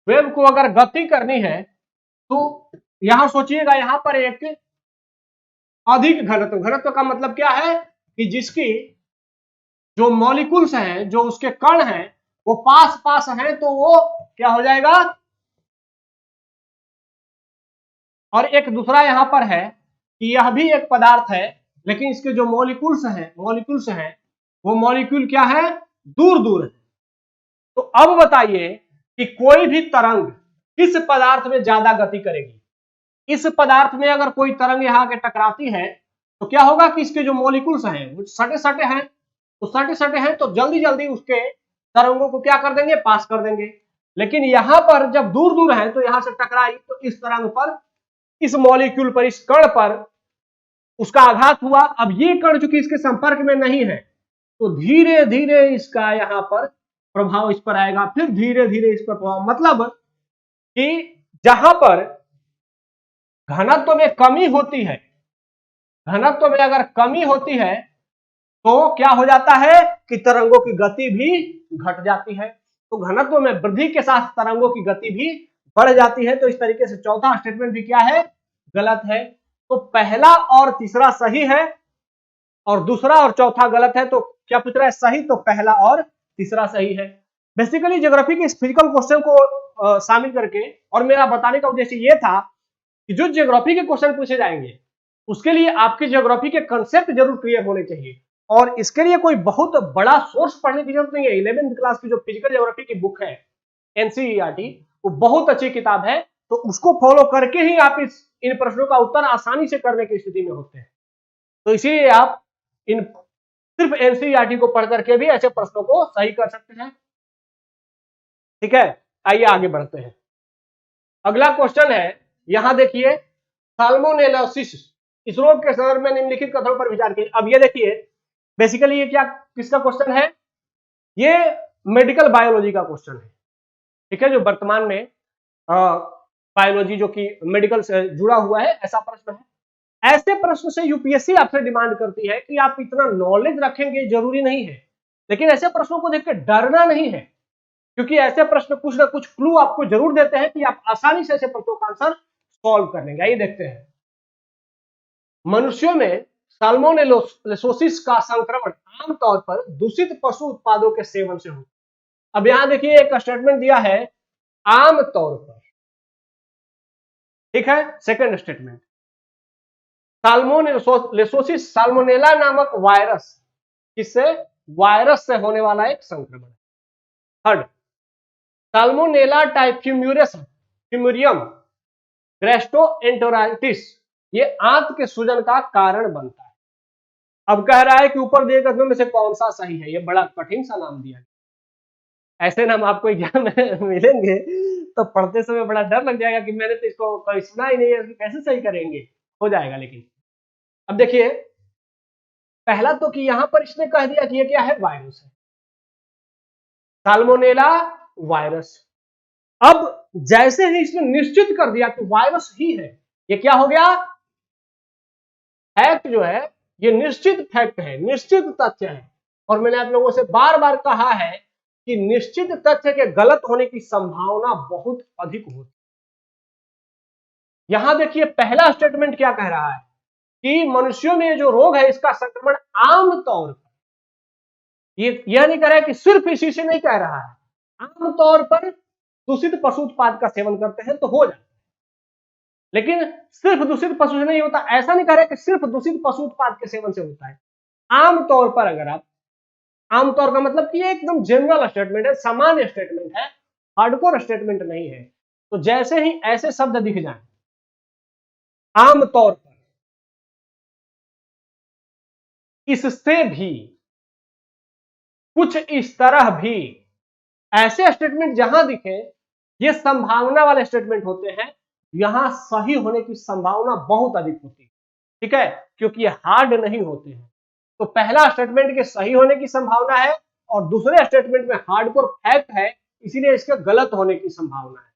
वेव को अगर गति करनी है तो यहां सोचिएगा, यहां पर एक अधिक घनत्व, घनत्व का मतलब क्या है कि जिसकी जो मॉलिक्यूल्स हैं, जो उसके कण हैं वो पास पास हैं, तो वो क्या हो जाएगा। और एक दूसरा यहां पर है कि यह भी एक पदार्थ है लेकिन इसके जो मॉलिक्यूल्स हैं वो मॉलिक्यूल क्या है, दूर दूर है। तो अब बताइए कि कोई भी तरंग किस पदार्थ में ज्यादा गति करेगी। इस पदार्थ में अगर कोई तरंग यहां के टकराती है तो क्या होगा कि इसके जो मॉलिक्यूल्स हैं वो सटे सटे हैं, तो सटे सटे हैं तो जल्दी जल्दी उसके तरंगों को क्या कर देंगे, पास कर देंगे। लेकिन यहां पर जब दूर दूर है तो यहां से टकराई तो इस तरंग पर, इस मॉलिक्यूल पर, इस कण पर उसका आघात हुआ। अब ये कण चूंकि इसके संपर्क में नहीं है तो धीरे धीरे इसका यहां पर प्रभाव इस पर आएगा, फिर धीरे धीरे इस पर प्रभाव। मतलब कि जहां पर घनत्व में कमी होती है, घनत्व में अगर कमी होती है तो क्या हो जाता है कि तरंगों की गति भी घट जाती है। तो घनत्व में वृद्धि के साथ तरंगों की गति भी बढ़ जाती है। तो इस तरीके से चौथा स्टेटमेंट भी क्या है, गलत है। तो पहला और तीसरा सही है और दूसरा और चौथा गलत है। तो क्या पूछ रहा है, सही, तो पहला और तीसरा सही है। बेसिकली ज्योग्राफी के इस फिजिकल क्वेश्चन को शामिल करके और मेरा बताने का उद्देश्य ये था कि जो ज्योग्राफी के क्वेश्चन पूछे जाएंगे उसके लिए आपके ज्योग्राफी के कंसेप्ट जरूर क्लियर होने चाहिए। और इसके लिए कोई बहुत बड़ा सोर्स पढ़ने की जरूरत नहीं है। 11th क्लास की जो फिजिकल ज्योग्राफी की बुक है एनसीईआरटी, वो बहुत अच्छी किताब है, तो उसको फॉलो करके ही आप इन प्रश्नों का उत्तर आसानी से करने की स्थिति में होते हैं। तो इसीलिए आप इन सिर्फ एनसीईआरटी को पढ़ करके भी ऐसे प्रश्नों को सही कर सकते हैं। ठीक है, आइए आगे बढ़ते हैं। अगला क्वेश्चन है, यहां देखिए, साल्मोनेलोसिस, इस रोग के संदर्भ में निम्नलिखित कथनों पर विचार कीजिए। अब ये देखिए, बेसिकली ये क्या, किसका क्वेश्चन है, ये मेडिकल बायोलॉजी का क्वेश्चन है। ठीक है, जो वर्तमान में बायोलॉजी जो कि मेडिकल से जुड़ा हुआ है, ऐसा प्रश्न है। ऐसे प्रश्न से यूपीएससी आपसे डिमांड करती है कि आप इतना नॉलेज रखेंगे, जरूरी नहीं है लेकिन ऐसे प्रश्नों को देख के डरना नहीं है, क्योंकि ऐसे प्रश्न कुछ ना कुछ क्लू आपको जरूर देते हैं कि आप आसानी से ऐसे प्रश्नों का आंसर सॉल्व कर लेंगे। आइए देखते हैं। मनुष्यों में साल्मोनेलोसिस का संक्रमण आमतौर पर दूषित पशु उत्पादों के सेवन से होता है। अब यहां देखिए एक स्टेटमेंट दिया है आमतौर पर, ठीक है। सेकंड स्टेटमेंट, साल्मोनेलोसिस साल्मोनेला नामक वायरस, किससे? वायरस से होने वाला एक संक्रमण। थर्ड, साल्मोनेला टाइफ्यूरियम ग्रेस्टोएंटेराइटिस, ये आंत के सूजन का कारण बनता है। अब कह रहा है कि ऊपर दिए गए में से कौन सा सही है। ये बड़ा कठिन सा नाम दिया गया। ऐसे नाम आपको एग्जाम में मिलेंगे तो पढ़ते समय बड़ा डर लग जाएगा कि मैंने तो इसको कभी सुना ही नहीं है, कैसे सही करेंगे। हो जाएगा। लेकिन अब देखिए, पहला तो कि यहां पर इसने कह दिया कि ये क्या है? वायरस है, साल्मोनेला वायरस। अब जैसे ही इसने निश्चित कर दिया कि वायरस ही है, ये क्या हो गया? फैक्ट जो है ये निश्चित फैक्ट है, निश्चित तथ्य है। और मैंने आप लोगों से बार बार कहा है कि निश्चित तथ्य के गलत होने की संभावना बहुत अधिक होती है। यहां देखिए पहला स्टेटमेंट क्या कह रहा है कि मनुष्यों में जो रोग है इसका संक्रमण आमतौर पर, यह नहीं कह रहा है कि सिर्फ इसी से नहीं कह रहा है, आमतौर पर दूषित पशु उत्पाद का सेवन करते हैं तो हो जाता है। लेकिन सिर्फ दूषित पशु से नहीं होता, ऐसा नहीं कह रहा है कि सिर्फ दूषित पशु उत्पाद के सेवन से होता है। आमतौर पर, अगर आप, आमतौर का मतलब कि ये एकदम जनरल स्टेटमेंट है, सामान्य स्टेटमेंट है, हार्डकोर स्टेटमेंट नहीं है। तो जैसे ही ऐसे शब्द दिख जाए आमतौर पर, इससे भी, कुछ इस तरह भी, ऐसे स्टेटमेंट जहां दिखे ये संभावना वाले स्टेटमेंट होते हैं, यहां सही होने की संभावना बहुत अधिक होती है, ठीक है, क्योंकि ये हार्ड नहीं होते हैं। तो पहला स्टेटमेंट के सही होने की संभावना है और दूसरे स्टेटमेंट में हार्डकोर फैक्ट है, इसीलिए इसके गलत होने की संभावना है।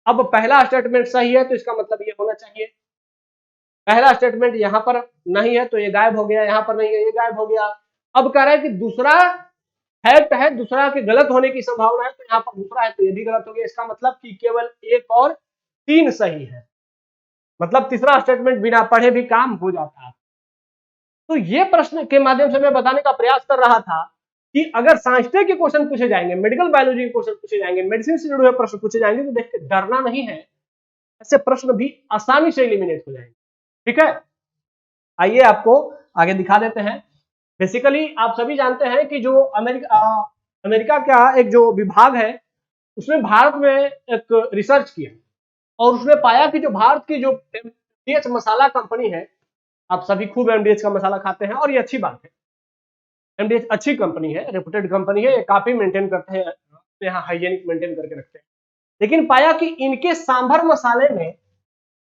अब पहला स्टेटमेंट सही है तो इसका मतलब ये होना चाहिए, पहला स्टेटमेंट यहां पर नहीं है तो ये गायब हो गया, यहां पर नहीं है ये गायब हो गया। अब कह रहा है कि दूसरा फैक्ट है, दूसरा के गलत होने की संभावना है, तो यहां पर दूसरा है तो ये भी गलत हो गया। इसका मतलब कि केवल 1 और 3 सही है, मतलब तीसरा स्टेटमेंट बिना पढ़े भी काम हो जाता है। तो ये प्रश्न के माध्यम से मैं बताने का प्रयास कर रहा था कि अगर साइंस के क्वेश्चन पूछे जाएंगे, मेडिकल बायोलॉजी के क्वेश्चन पूछे जाएंगे, मेडिसिन से जुड़े हुए प्रश्न पूछे जाएंगे, तो देख के डरना नहीं है, ऐसे प्रश्न भी आसानी से एलिमिनेट हो जाएंगे, ठीक है। आइए आपको आगे दिखा देते हैं। बेसिकली आप सभी जानते हैं कि जो अमेरिका का एक जो विभाग है उसने भारत में एक रिसर्च किया और उसने पाया कि जो भारत की जो एमडीएच मसाला कंपनी है, आप सभी खूब एमडीएच का मसाला खाते हैं और ये अच्छी बात है, एमडीएच अच्छी कंपनी है, रेपुटेड कंपनी है, ये काफी मेंटेन करते हैं, यहाँ हाइजेनिक मेंटेन करके रखते हैं। लेकिन पाया कि इनके सांभर मसाले में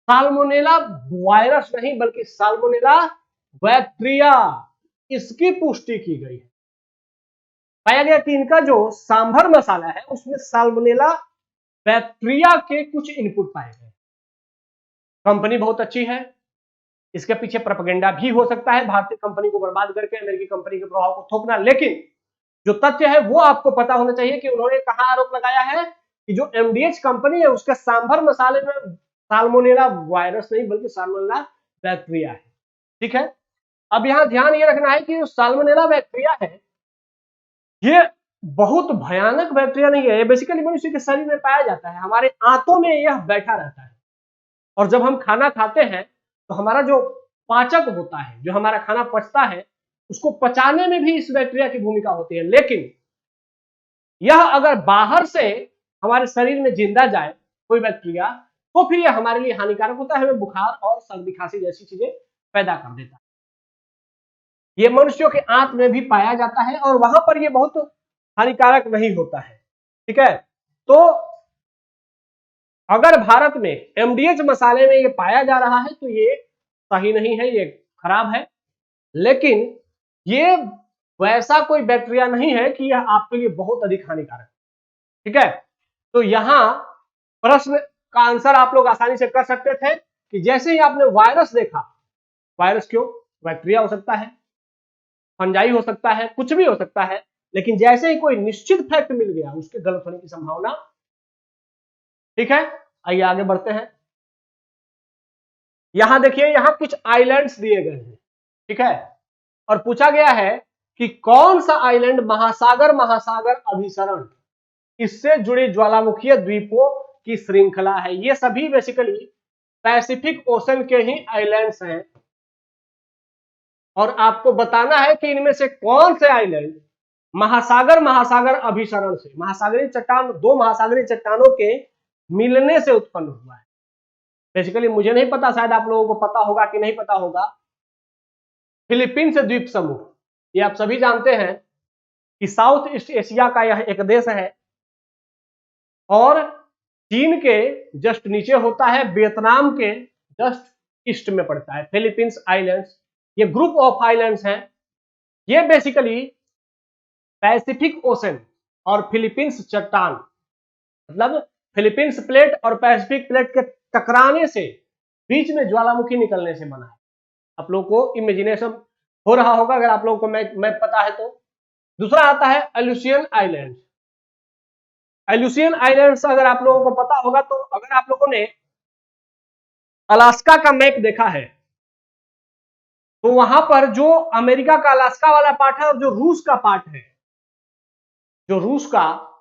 साल्मोनेला वायरस नहीं बल्कि साल्मोनेला बैक्टीरिया, इसकी पुष्टि की गई है। पाया गया कि इनका जो सांभर मसाला है उसमें साल्मोनेला बैक्टीरिया के कुछ इनपुट पाए गए। कंपनी बहुत अच्छी है, इसके पीछे प्रोपेगेंडा भी हो सकता है, भारतीय कंपनी को बर्बाद करके अमेरिकी कंपनी के प्रभाव को थोपना, लेकिन जो तथ्य है वो आपको पता होना चाहिए कि उन्होंने कहां आरोप लगाया है कि जो एमडीएच कंपनी है उसके सांभर मसाले में साल्मोनेला वायरस नहीं बल्कि साल्मोनेला बैक्टीरिया है, ठीक है। अब यहां ध्यान ये रखना है कि जो साल्मोनेला बैक्टीरिया है ये बहुत भयानक बैक्टीरिया नहीं है, ये बेसिकली मनुष्य के शरीर में पाया जाता है, हमारे आंतों में यह बैठा रहता है और जब हम खाना खाते हैं तो हमारा जो पाचक होता है, जो हमारा खाना पचता है, उसको पचाने में भी इस बैक्टीरिया की भूमिका होती है। लेकिन यह अगर बाहर से हमारे शरीर में जिंदा जाए कोई बैक्टीरिया तो फिर यह हमारे लिए हानिकारक होता है, हमें बुखार और सर्दी खांसी जैसी चीजें पैदा कर देता है। ये मनुष्यों के आंत में भी पाया जाता है और वहां पर यह बहुत हानिकारक नहीं होता है, ठीक है। तो अगर भारत में एमडीएच मसाले में ये पाया जा रहा है तो ये सही नहीं है, ये खराब है, लेकिन ये वैसा कोई बैक्टीरिया नहीं है कि यह आपके लिए बहुत अधिक हानिकारक, ठीक है। तो यहां प्रश्न का आंसर आप लोग आसानी से कर सकते थे कि जैसे ही आपने वायरस देखा, वायरस क्यों, बैक्टीरिया हो सकता है, फंजाई हो सकता है, कुछ भी हो सकता है, लेकिन जैसे ही कोई निश्चित फैक्ट मिल गया उसके गलत होने की संभावना। ठीक है, आइए आगे बढ़ते हैं। यहां देखिए, यहां कुछ आइलैंड्स दिए गए हैं, ठीक है, और पूछा गया है कि कौन सा आइलैंड महासागर महासागर अभिसरण इससे जुड़ी ज्वालामुखीय द्वीपों की श्रृंखला है। ये सभी बेसिकली पैसिफिक ओशन के ही आइलैंड्स हैं, और आपको बताना है कि इनमें से कौन से आइलैंड महासागर महासागर अभिसरण से, महासागरीय चट्टान, दो महासागरीय चट्टानों के मिलने से उत्पन्न हुआ है। बेसिकली मुझे नहीं पता, शायद आप लोगों को पता होगा कि नहीं पता होगा। फिलीपींस द्वीप समूह, ये आप सभी जानते हैं कि साउथ ईस्ट एशिया का यह एक देश है, और चीन के जस्ट नीचे होता है, वियतनाम के जस्ट ईस्ट में पड़ता है फिलीपींस आइलैंड्स। ये ग्रुप ऑफ आइलैंड्स हैं। ये बेसिकली पैसिफिक ओशन और फिलीपींस चट्टान, मतलब फिलीपींस प्लेट और पैसिफिक प्लेट के टकराने से बीच में ज्वालामुखी निकलने से बना है। आप लोगों को इमेजिनेशन हो रहा होगा अगर आप लोगों को मैप पता है तो। दूसरा आता है एलुसियन आइलैंड। एलुसियन आइलैंड्स अगर आप लोगों को पता होगा तो, अगर आप लोगों ने अलास्का का मैप देखा है तो वहां पर जो अमेरिका का अलास्का वाला पार्ट है और जो रूस का पार्ट है, जो रूस का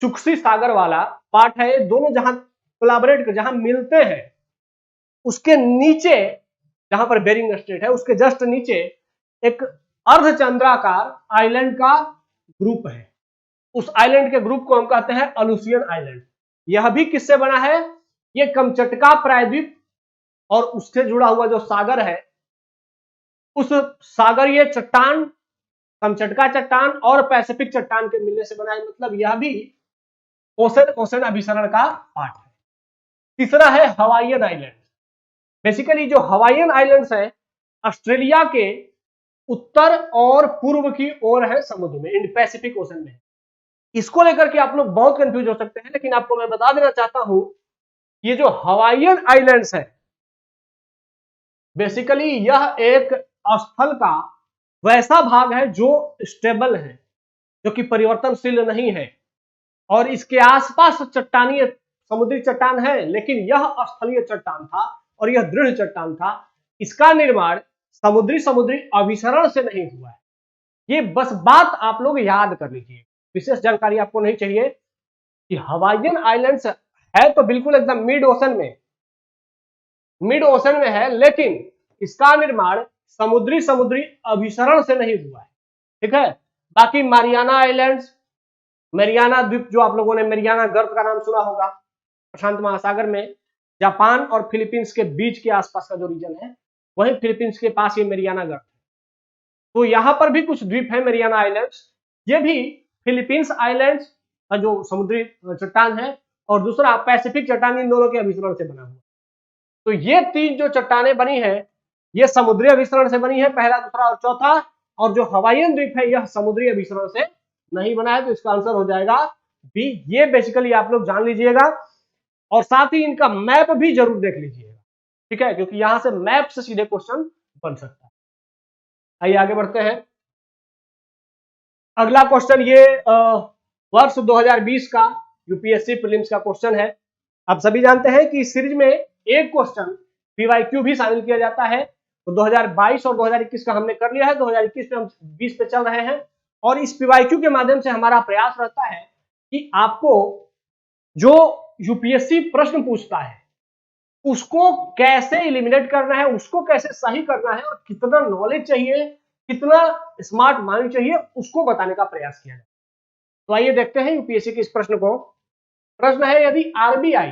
चुक्सी सागर वाला पार्ट है, ये दोनों जहां कोलैबोरेट कर, जहां मिलते हैं, उसके नीचे जहां पर बेरिंग स्ट्रेट है उसके जस्ट नीचे एक अर्धचंद्राकार आइलैंड का ग्रुप है। उस आइलैंड के ग्रुप को हम कहते हैं एलुसियन आइलैंड। यह भी किससे बना है? ये कमचटका प्रायद्वीप और उससे जुड़ा हुआ जो सागर है, उस सागरीय चट्टान, कमचटका चट्टान और पैसिफिक चट्टान के मिलने से बना है। मतलब यह भी ओशन अभिसरण का पार्ट है। तीसरा है हवाईयन आइलैंड। बेसिकली जो हवाईयन आइलैंड्स है ऑस्ट्रेलिया के उत्तर और पूर्व की ओर है समुद्र में, इंड पैसिफिक ओशन में। इसको लेकर के आप लोग बहुत कंफ्यूज हो सकते हैं, लेकिन आपको मैं बता देना चाहता हूं, ये जो हवाईयन आइलैंड्स है बेसिकली यह एक स्थल का वैसा भाग है जो स्टेबल है, जो कि परिवर्तनशील नहीं है, और इसके आसपास चट्टानी समुद्री चट्टान है, लेकिन यह स्थलीय चट्टान था और यह दृढ़ चट्टान था। इसका निर्माण समुद्री अभिसरण से नहीं हुआ है। ये बस बात आप लोग याद कर लीजिए, विशेष जानकारी आपको नहीं चाहिए कि हवाईयन आइलैंड्स है तो बिल्कुल एकदम मिड ओशन में है, लेकिन इसका निर्माण समुद्री अभिसरण से नहीं हुआ है। ठीक है, बाकी मारियाना आइलैंड्स, मैरियाना द्वीप, जो आप लोगों ने मैरियाना गर्त का नाम सुना होगा, प्रशांत महासागर में जापान और फिलीपींस के बीच के आसपास का जो रीजन है, वही फिलीपींस के पास ये मैरियाना गर्त है। तो यहां पर भी कुछ द्वीप है मैरियाना आइलैंड्स। ये भी फिलीपींस आइलैंड्स का जो समुद्री चट्टान है और दूसरा पैसिफिक चट्टान, इन दोनों के अभिसरण से बना हुआ। तो ये तीन जो चट्टानें बनी है ये समुद्री अभिसरण से बनी है, पहला, दूसरा और चौथा। और जो हवाईयन द्वीप है यह समुद्री अभिसरण से नहीं बना है, तो इसका आंसर हो जाएगा बी। ये बेसिकली आप लोग जान लीजिएगा, और साथ ही इनका मैप भी जरूर देख लीजिएगा, ठीक है, क्योंकि यहां से मैप से सीधे क्वेश्चन बन सकता है। आइए आगे बढ़ते हैं। अगला क्वेश्चन ये वर्ष 2020 का यूपीएससी प्रीलिम्स का क्वेश्चन है। आप सभी जानते हैं कि इस सीरीज में एक क्वेश्चन पीवाईक्यू भी शामिल किया जाता है। तो 2022 और 2021 का हमने कर लिया है, 2021 पे हम 20 पे चल रहे हैं, और इस पीवाईक्यू के माध्यम से हमारा प्रयास रहता है कि आपको जो यूपीएससी प्रश्न पूछता है उसको कैसे एलिमिनेट करना है, उसको कैसे सही करना है, और कितना नॉलेज चाहिए, कितना स्मार्ट माइंड चाहिए, उसको बताने का प्रयास किया जाए। तो आइए देखते हैं यूपीएससी के इस प्रश्न को। प्रश्न है, यदि आरबीआई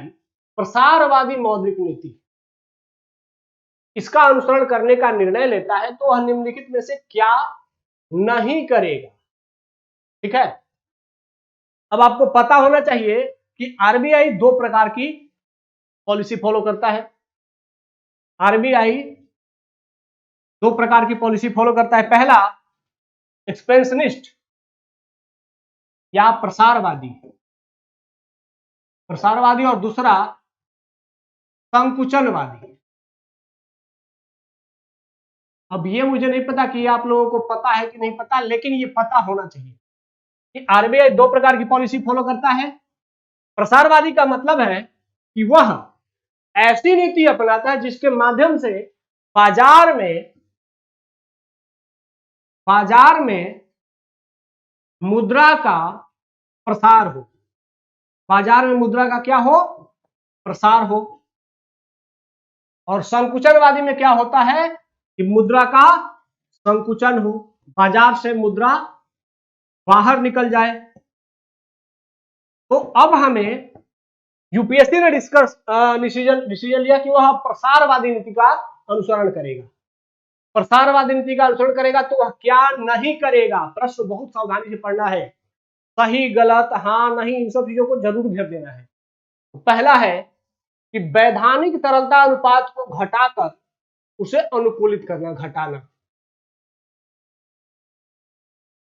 प्रसारवादी मौद्रिक नीति इसका अनुसरण करने का निर्णय लेता है तो वह निम्नलिखित में से क्या नहीं करेगा। ठीक है, अब आपको पता होना चाहिए कि आरबीआई दो प्रकार की पॉलिसी फॉलो करता है। आरबीआई दो प्रकार की पॉलिसी फॉलो करता है, पहला एक्सपेंशनिस्ट या प्रसारवादी और दूसरा संकुचनवादी। अब ये मुझे नहीं पता कि आप लोगों को पता है कि नहीं पता, लेकिन ये पता होना चाहिए। कि आरबीआई दो प्रकार की पॉलिसी फॉलो करता है। प्रसारवादी का मतलब है कि वह ऐसी नीति अपनाता है जिसके माध्यम से बाजार में मुद्रा का प्रसार हो, बाजार में मुद्रा का क्या हो, प्रसार हो। और संकुचनवादी में क्या होता है कि मुद्रा का संकुचन हो, बाजार से मुद्रा बाहर निकल जाए। तो अब हमें यूपीएससी ने डिसीजन लिया कि वह प्रसारवादी नीति का अनुसरण करेगा। प्रसारवादी नीति का अनुसरण करेगा तो वह क्या नहीं करेगा, प्रश्न बहुत सावधानी से पढ़ना है, सही गलत हाँ नहीं इन सब चीजों को जरूर ध्यान देना है। पहला है कि वैधानिक तरलता अनुपात को घटाकर उसे अनुकूलित करना, घटाना।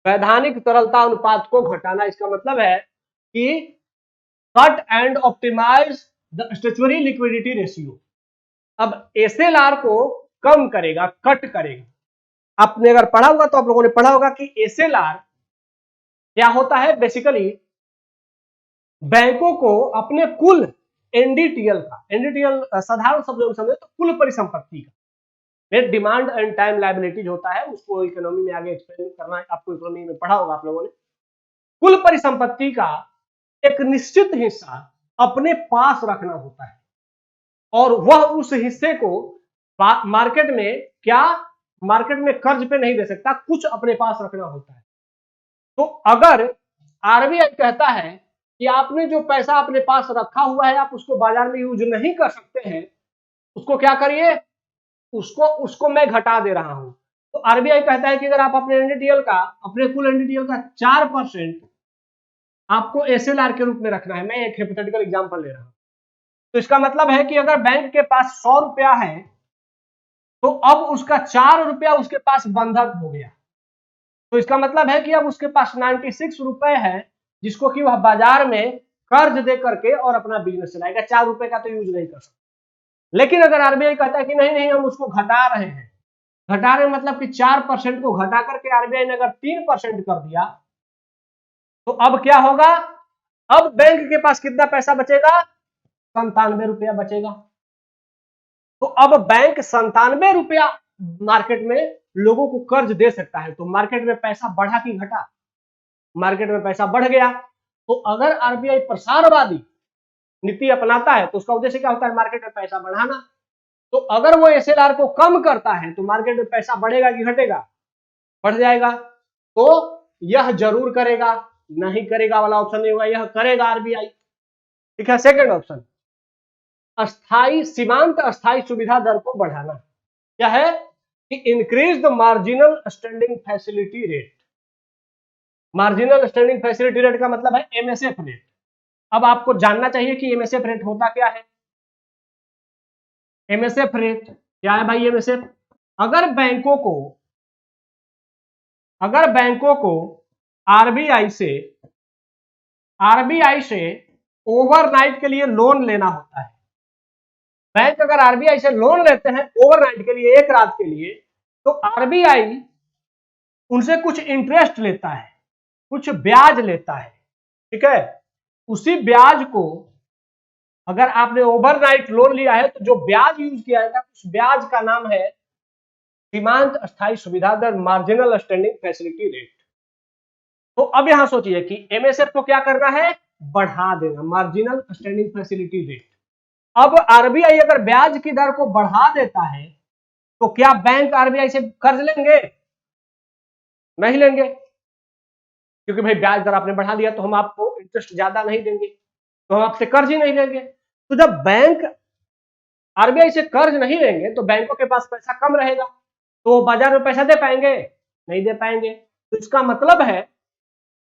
वैधानिक तरलता अनुपात को घटाना, इसका मतलब है कि cut and optimise the statutory liquidity ratio. अब एसएलआर को कम करेगा, कट करेगा। आपने अगर पढ़ा होगा तो आप लोगों ने पढ़ा होगा कि एसएलआर क्या होता है, बेसिकली बैंकों को अपने कुल एनडीटीएल का, एनडीटीएल साधारण शब्दों में समझे तो कुल परिसंपत्ति का, net demand and time liabilities होता है, उसको इकोनॉमी में आगे एक्सप्लेन करना है, आपको इकोनॉमी में पढ़ा होगा आप लोगों ने। कुल परिसंपत्ति का एक निश्चित हिस्सा अपने पास रखना होता है और वह उस हिस्से को मार्केट में कर्ज पे नहीं दे सकता, कुछ अपने पास रखना होता है। तो अगर आरबीआई कहता है कि आपने जो पैसा अपने पास रखा हुआ है आप उसको बाजार में यूज नहीं कर सकते हैं, उसको क्या करिए, उसको मैं घटा दे रहा हूं। तो आरबीआई कहता है कि अगर आप अपने एनडीटीएल का, अपने कुल एनडीटीएल का 4% आपको एसएलआर के रूप में रखना है। मैं एक हाइपोथेटिकल एग्जांपल ले रहा हूं। तो इसका मतलब है कि अगर बैंक के पास 100 रुपया है तो अब उसका 4 रुपया उसके पास बंधक हो गया। तो इसका मतलब है कि अब उसके पास 96 रुपए है जिसको कि वह बाजार में कर्ज दे करके और अपना बिजनेस चलाएगा। 4 रुपए का तो यूज नहीं कर सकता। लेकिन अगर आरबीआई कहता है कि नहीं नहीं हम उसको घटा रहे हैं, घटा रहे मतलब कि 4% को घटा करके आरबीआई ने अगर 3% कर दिया तो अब क्या होगा, अब बैंक के पास कितना पैसा बचेगा, 97 रुपया बचेगा। तो अब बैंक 97 रुपया मार्केट में लोगों को कर्ज दे सकता है। तो मार्केट में पैसा बढ़ा कि घटा, मार्केट में पैसा बढ़ गया। तो अगर आरबीआई प्रसारवादी नीति अपनाता है तो उसका उद्देश्य क्या होता है, मार्केट में पैसा बढ़ाना। तो अगर वो एसएलआर को कम करता है तो मार्केट में पैसा बढ़ेगा कि घटेगा, बढ़ जाएगा। तो यह जरूर करेगा, नहीं करेगा वाला ऑप्शन नहीं होगा, यह करेगा आरबीआई। ठीक है, सेकंड ऑप्शन अस्थाई सीमांत अस्थाई सुविधा दर को बढ़ाना। क्या है कि increase the marginal standing facility rate. Marginal standing facility rate का मतलब है एमएसएफ रेट। अब आपको जानना चाहिए कि एमएसएफ रेट होता क्या है। एमएसएफ रेट क्या है भाई, एमएसएफ अगर बैंकों को आरबीआई से ओवरनाइट के लिए लोन लेना होता है। बैंक अगर आरबीआई से लोन लेते हैं ओवरनाइट के लिए, एक रात के लिए, तो आरबीआई उनसे कुछ इंटरेस्ट लेता है, कुछ ब्याज लेता है। ठीक है, उसी ब्याज को अगर आपने ओवरनाइट लोन लिया है तो जो ब्याज यूज किया जाएगा उस ब्याज का नाम है सीमांत अस्थाई सुविधा दर, मार्जिनल स्टैंडिंग फैसिलिटी रेट। तो अब यहां सोचिए कि एमएसएफ को क्या करना है, बढ़ा देना, मार्जिनल स्टैंडिंग फैसिलिटी रेट। अब आरबीआई अगर ब्याज की दर को बढ़ा देता है तो क्या बैंक आरबीआई से कर्ज लेंगे, नहीं लेंगे, क्योंकि भाई ब्याज दर आपने बढ़ा दिया तो हम आपको इंटरेस्ट ज्यादा नहीं देंगे, तो हम आपसे कर्ज ही नहीं लेंगे। तो जब बैंक आरबीआई से कर्ज नहीं लेंगे तो बैंकों के पास पैसा कम रहेगा, तो बाजार में पैसा दे पाएंगे, नहीं दे पाएंगे। तो इसका मतलब है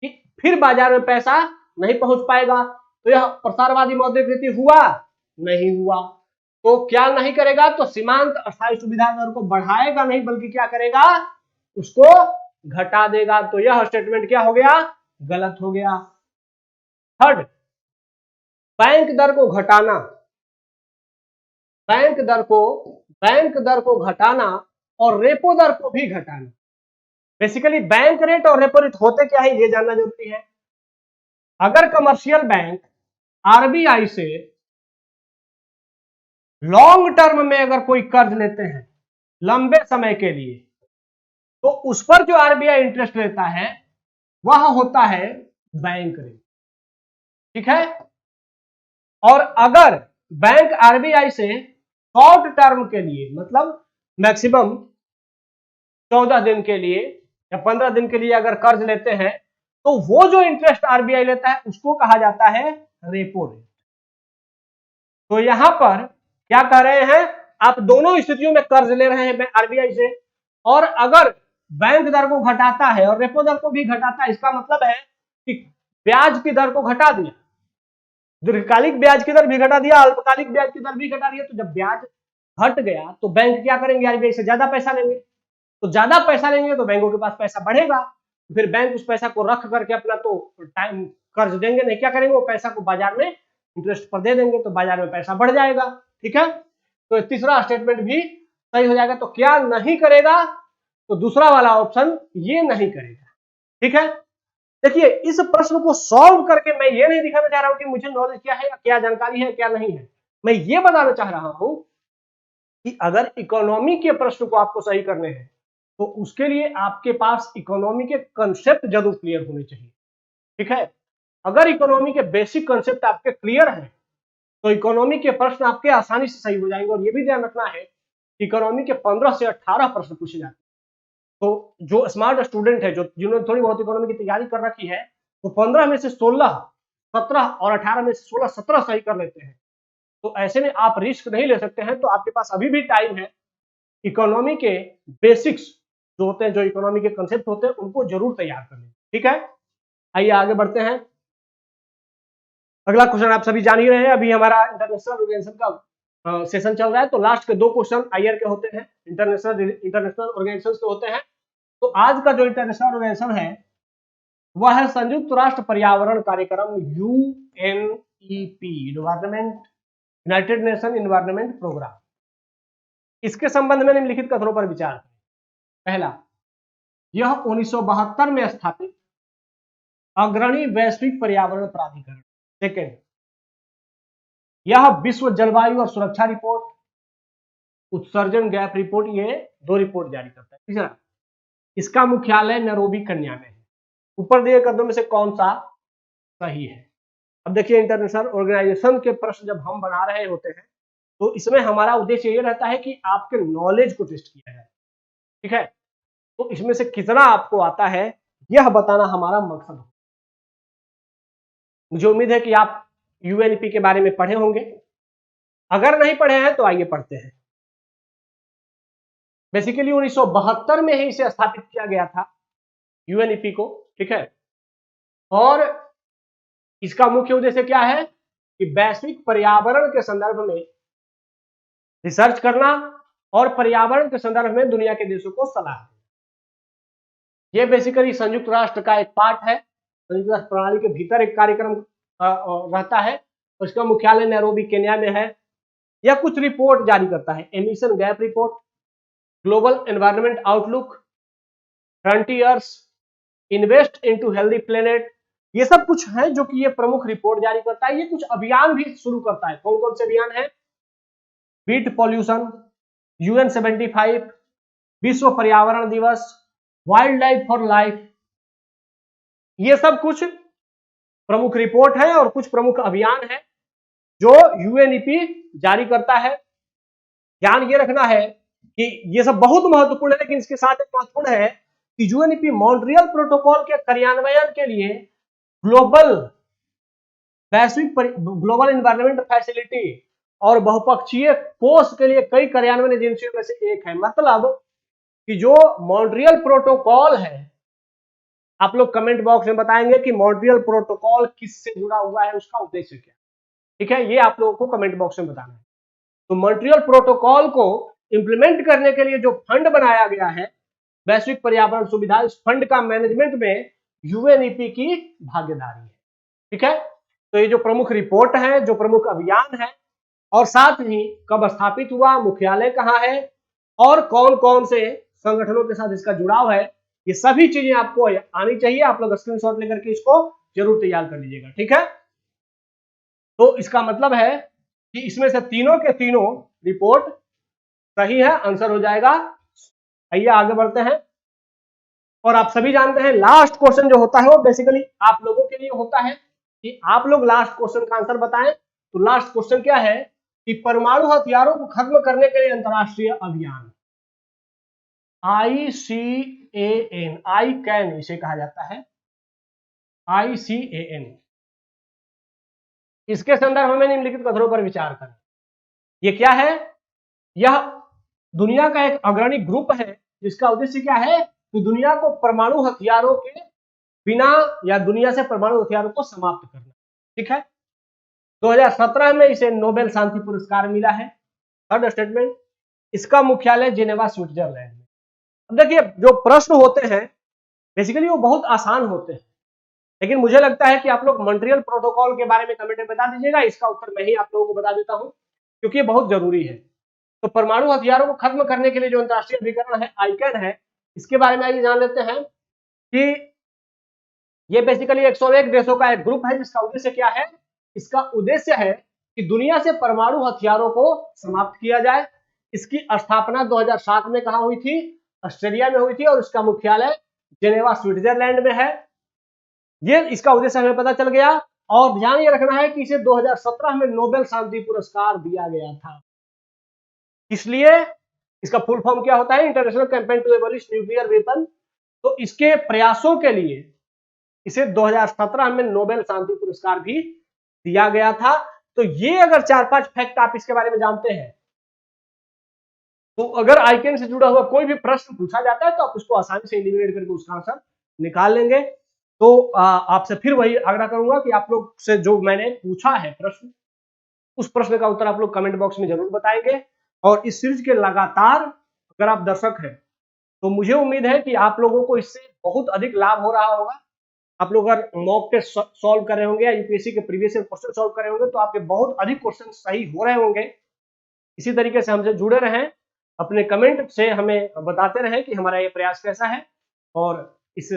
कि फिर बाजार में पैसा नहीं पहुंच पाएगा। तो यह प्रसारवादी मौद्रिक नीति हुआ, नहीं हुआ। तो क्या नहीं करेगा, तो सीमांत अस्थायी सुविधा दर को बढ़ाएगा नहीं, बल्कि क्या करेगा, उसको घटा देगा। तो यह स्टेटमेंट क्या हो गया, गलत हो गया। थर्ड, बैंक दर को घटाना, बैंक दर को घटाना और रेपो दर को भी घटाना। बेसिकली बैंक रेट और रेपो रेट होते क्या है ये जानना जरूरी है। अगर कमर्शियल बैंक आरबीआई से लॉन्ग टर्म में अगर कोई कर्ज लेते हैं लंबे समय के लिए, तो उस पर जो आरबीआई इंटरेस्ट लेता है वह होता है बैंक रेट, ठीक है। और अगर बैंक आरबीआई से शॉर्ट टर्म के लिए, मतलब मैक्सिमम 14 दिन के लिए या 15 दिन के लिए अगर कर्ज लेते हैं, तो वो जो इंटरेस्ट आरबीआई लेता है उसको कहा जाता है रेपो रेट। तो यहां पर क्या कह रहे हैं, आप दोनों स्थितियों में कर्ज ले रहे हैं आरबीआई से, और अगर बैंक दर को घटाता है और रेपो दर को भी घटाता है, इसका मतलब है कि ब्याज की दर को घटा दिया, दीर्घकालिक ब्याज की दर भी घटा दिया, अल्पकालिक ब्याज की दर भी घटा दिया। तो जब ब्याज घट गया तो बैंक क्या करेंगे, आरबीआई से ज्यादा पैसा लेंगे, तो ज्यादा पैसा लेंगे तो बैंकों के पास पैसा बढ़ेगा, फिर बैंक उस पैसा को रख करके अपना तो टाइम कर्ज देंगे नहीं, क्या करेंगे, वो पैसा को बाजार में इंटरेस्ट पर दे देंगे, तो बाजार में पैसा बढ़ जाएगा, ठीक है। तो तीसरा स्टेटमेंट भी सही हो जाएगा। तो क्या नहीं करेगा, तो दूसरा वाला ऑप्शन ये नहीं करेगा, ठीक है। देखिए इस प्रश्न को सॉल्व करके मैं ये नहीं दिखाना चाह रहा हूं कि मुझे नॉलेज क्या है, क्या जानकारी है, क्या नहीं है। मैं ये बताना चाह रहा हूं कि अगर इकोनॉमी के प्रश्न को आपको सही करने हैं तो उसके लिए आपके पास इकोनॉमी के कंसेप्ट जरूर क्लियर होने चाहिए, ठीक है। अगर इकोनॉमी के बेसिक कंसेप्ट आपके क्लियर हैं तो इकोनॉमी के प्रश्न आपके आसानी से सही हो जाएंगे। और ये भी ध्यान रखना है इकोनॉमी के 15 से 18 प्रश्न पूछे जाते हैं। तो जो स्मार्ट स्टूडेंट है, जो जिन्होंने थोड़ी बहुत इकोनॉमी की तैयारी कर रखी है, वो 15 में से 16, 17 और 18 में से 16, 17 सही कर लेते हैं। तो ऐसे में आप रिस्क नहीं ले सकते हैं, तो आपके पास अभी भी टाइम है। इकोनॉमी के बेसिक्स जो होते हैं, जो इकोनॉमी के कंसेप्ट होते हैं, उनको जरूर तैयार कर लें, ठीक है। आइए आगे बढ़ते हैं। अगला क्वेश्चन आप सभी जान ही रहे हैं, अभी हमारा इंटरनेशनल ऑर्गेनाइजेशन का सेशन चल रहा है, तो लास्ट के 2 क्वेश्चन आईआर के होते हैं, इंटरनेशनल ऑर्गेनाइजेशन के होते हैं। तो आज का जो इंटरनेशनल ऑर्गेनाइजेशन है वह है संयुक्त राष्ट्र पर्यावरण कार्यक्रम, UNEP, United Nation Environment Programme. इसके संबंध में निम्नलिखित कथनों पर विचार करें। पहला, यह 1972 में स्थापित अग्रणी वैश्विक पर्यावरण प्राधिकरण। सेकेंड, यह विश्व जलवायु और सुरक्षा रिपोर्ट, उत्सर्जन गैप रिपोर्ट, ये 2 रिपोर्ट जारी करता है। तीसरा, इसका मुख्यालय नैरोबी केन्या में है। ऊपर दिए कथनों में से कौन सा सही है। अब देखिए इंटरनेशनल ऑर्गेनाइजेशन के प्रश्न जब हम बना रहे होते हैं तो इसमें हमारा उद्देश्य ये रहता है कि आपके नॉलेज को टेस्ट किया जाए, ठीक है। तो इसमें से कितना आपको आता है यह बताना हमारा मकसद है। मुझे उम्मीद है कि आप यूएनईपी के बारे में पढ़े होंगे, अगर नहीं पढ़े हैं तो आइए पढ़ते हैं। बेसिकली 1972 में ही इसे स्थापित किया गया था यूएनईपी को, ठीक है। और इसका मुख्य उद्देश्य क्या है कि वैश्विक पर्यावरण के संदर्भ में रिसर्च करना और पर्यावरण के संदर्भ में दुनिया के देशों को सलाह देना। यह बेसिकली संयुक्त राष्ट्र का एक पार्ट है, संयुक्त राष्ट्र प्रणाली के भीतर एक कार्यक्रम रहता है। उसका मुख्यालय नैरोबी केन्या में है। यह कुछ रिपोर्ट जारी करता है, emission gap report, global environment outlook, frontiers, invest into healthy planet, ये सब कुछ है जो कि ये प्रमुख रिपोर्ट जारी करता है। ये कुछ अभियान भी शुरू करता है। कौन कौन से अभियान है, बीट पॉल्यूशन, यूएन 75, विश्व पर्यावरण दिवस, वाइल्ड लाइफ फॉर लाइफ, ये सब कुछ प्रमुख रिपोर्ट है और कुछ प्रमुख अभियान है जो यूएनईपी जारी करता है। ध्यान ये रखना है कि ये सब बहुत महत्वपूर्ण है, लेकिन इसके साथ एक महत्वपूर्ण है कि यूएनईपी मॉन्ट्रियल प्रोटोकॉल के कार्यान्वयन के लिए ग्लोबल एनवायरनमेंट फैसिलिटी और बहुपक्षीय कोष के लिए कई कार्यान्वयन एजेंसियों में से एक है। मतलब कि जो मॉन्ट्रियल प्रोटोकॉल है, आप लोग कमेंट बॉक्स में बताएंगे कि मॉन्ट्रियल प्रोटोकॉल किससे जुड़ा हुआ है, उसका उद्देश्य क्या, ठीक है। ये आप लोगों को कमेंट बॉक्स में बताना है। तो मॉन्ट्रियल प्रोटोकॉल को इंप्लीमेंट करने के लिए जो फंड बनाया गया है वैश्विक पर्यावरण सुविधा, इस फंड का मैनेजमेंट में यूएनईपी की भागीदारी है, ठीक है। तो ये जो प्रमुख रिपोर्ट है, जो प्रमुख अभियान है, और साथ ही कब स्थापित हुआ, मुख्यालय कहाँ है और कौन कौन से संगठनों के साथ इसका जुड़ाव है, ये सभी चीजें आपको आनी चाहिए। आप लोग स्क्रीनशॉट लेकर के इसको जरूर तैयार कर लीजिएगा, ठीक है। तो इसका मतलब है कि इसमें से तीनों के तीनों रिपोर्ट सही है, आंसर हो जाएगा। आइए आगे बढ़ते हैं। और आप सभी जानते हैं लास्ट क्वेश्चन जो होता है वो बेसिकली आप लोगों के लिए होता है कि आप लोग लास्ट क्वेश्चन का आंसर बताएं। तो लास्ट क्वेश्चन क्या है कि परमाणु हथियारों को खत्म करने के लिए अंतरराष्ट्रीय अभियान ICAN, आई कैन इसे कहा जाता है, ICAN, इसके संदर्भ में निम्नलिखित कथनों पर विचार करें। ये क्या है? यह दुनिया का एक अग्रणी ग्रुप है जिसका उद्देश्य क्या है कि दुनिया को परमाणु हथियारों के बिना या दुनिया से परमाणु हथियारों को समाप्त करना, ठीक है। 2017 में इसे नोबेल शांति पुरस्कार मिला है। थर्ड स्टेटमेंट, इसका मुख्यालय जेनेवा स्विट्जरलैंड में। अब देखिए जो प्रश्न होते हैं बेसिकली वो बहुत आसान होते हैं, लेकिन मुझे लगता है कि आप लोग मॉन्ट्रियल प्रोटोकॉल के बारे में कमेंट में बता दीजिएगा। इसका उत्तर मैं ही आप लोगों को बता देता हूं क्योंकि ये बहुत जरूरी है। तो परमाणु हथियारों को खत्म करने के लिए जो अंतरराष्ट्रीय अभिकरण है आईकैन है, इसके बारे में आइए जान लेते हैं कि ये बेसिकली 101 देशों का एक ग्रुप है जिसका उद्देश्य क्या है। इसका उद्देश्य है कि दुनिया से परमाणु हथियारों को समाप्त किया जाए। इसकी स्थापना 2007 में कहां हुई थी? ऑस्ट्रेलिया में हुई थी और इसका मुख्यालय जेनेवा स्विट्जरलैंड में है। ये इसका उद्देश्य हमें पता चल गया। और ध्यान ये रखना है कि इसे 2017 में नोबेल शांति पुरस्कार दिया गया था। इसलिए इसका फुल फॉर्म क्या होता है? International Campaign to Abolish Nuclear Weapon. तो इसके प्रयासों के लिए इसे 2017 में नोबेल शांति पुरस्कार भी दिया गया था। तो ये अगर 4-5 फैक्ट आप इसके बारे में जानते हैं तो अगर आईकैन से जुड़ा हुआ कोई भी प्रश्न पूछा जाता है तो आप उसको आसानी से एलिमिनेट करके उसका आंसर निकाल लेंगे। तो आपसे फिर वही आग्रह करूंगा कि आप लोग से जो मैंने पूछा है प्रश्न, उस प्रश्न का उत्तर आप लोग कमेंट बॉक्स में जरूर बताएंगे। और इस सीरीज के लगातार अगर आप दर्शक हैं तो मुझे उम्मीद है कि आप लोगों को इससे बहुत अधिक लाभ हो रहा होगा। आप लोग अगर मॉक टेस्ट सॉल्व कर रहे होंगे या यूपीएससी के प्रीवियस ईयर क्वेश्चन सॉल्व कर रहे होंगे तो आपके बहुत अधिक क्वेश्चन सही हो रहे होंगे। इसी तरीके से हमसे जुड़े रहें, अपने कमेंट से हमें बताते रहें कि हमारा ये प्रयास कैसा है। और इस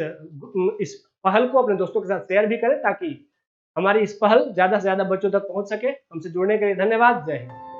पहल को अपने दोस्तों के साथ शेयर भी करें ताकि हमारी इस पहल ज्यादा से ज्यादा बच्चों तक पहुंच सके। हमसे जुड़ने के लिए धन्यवाद। जय हिंद।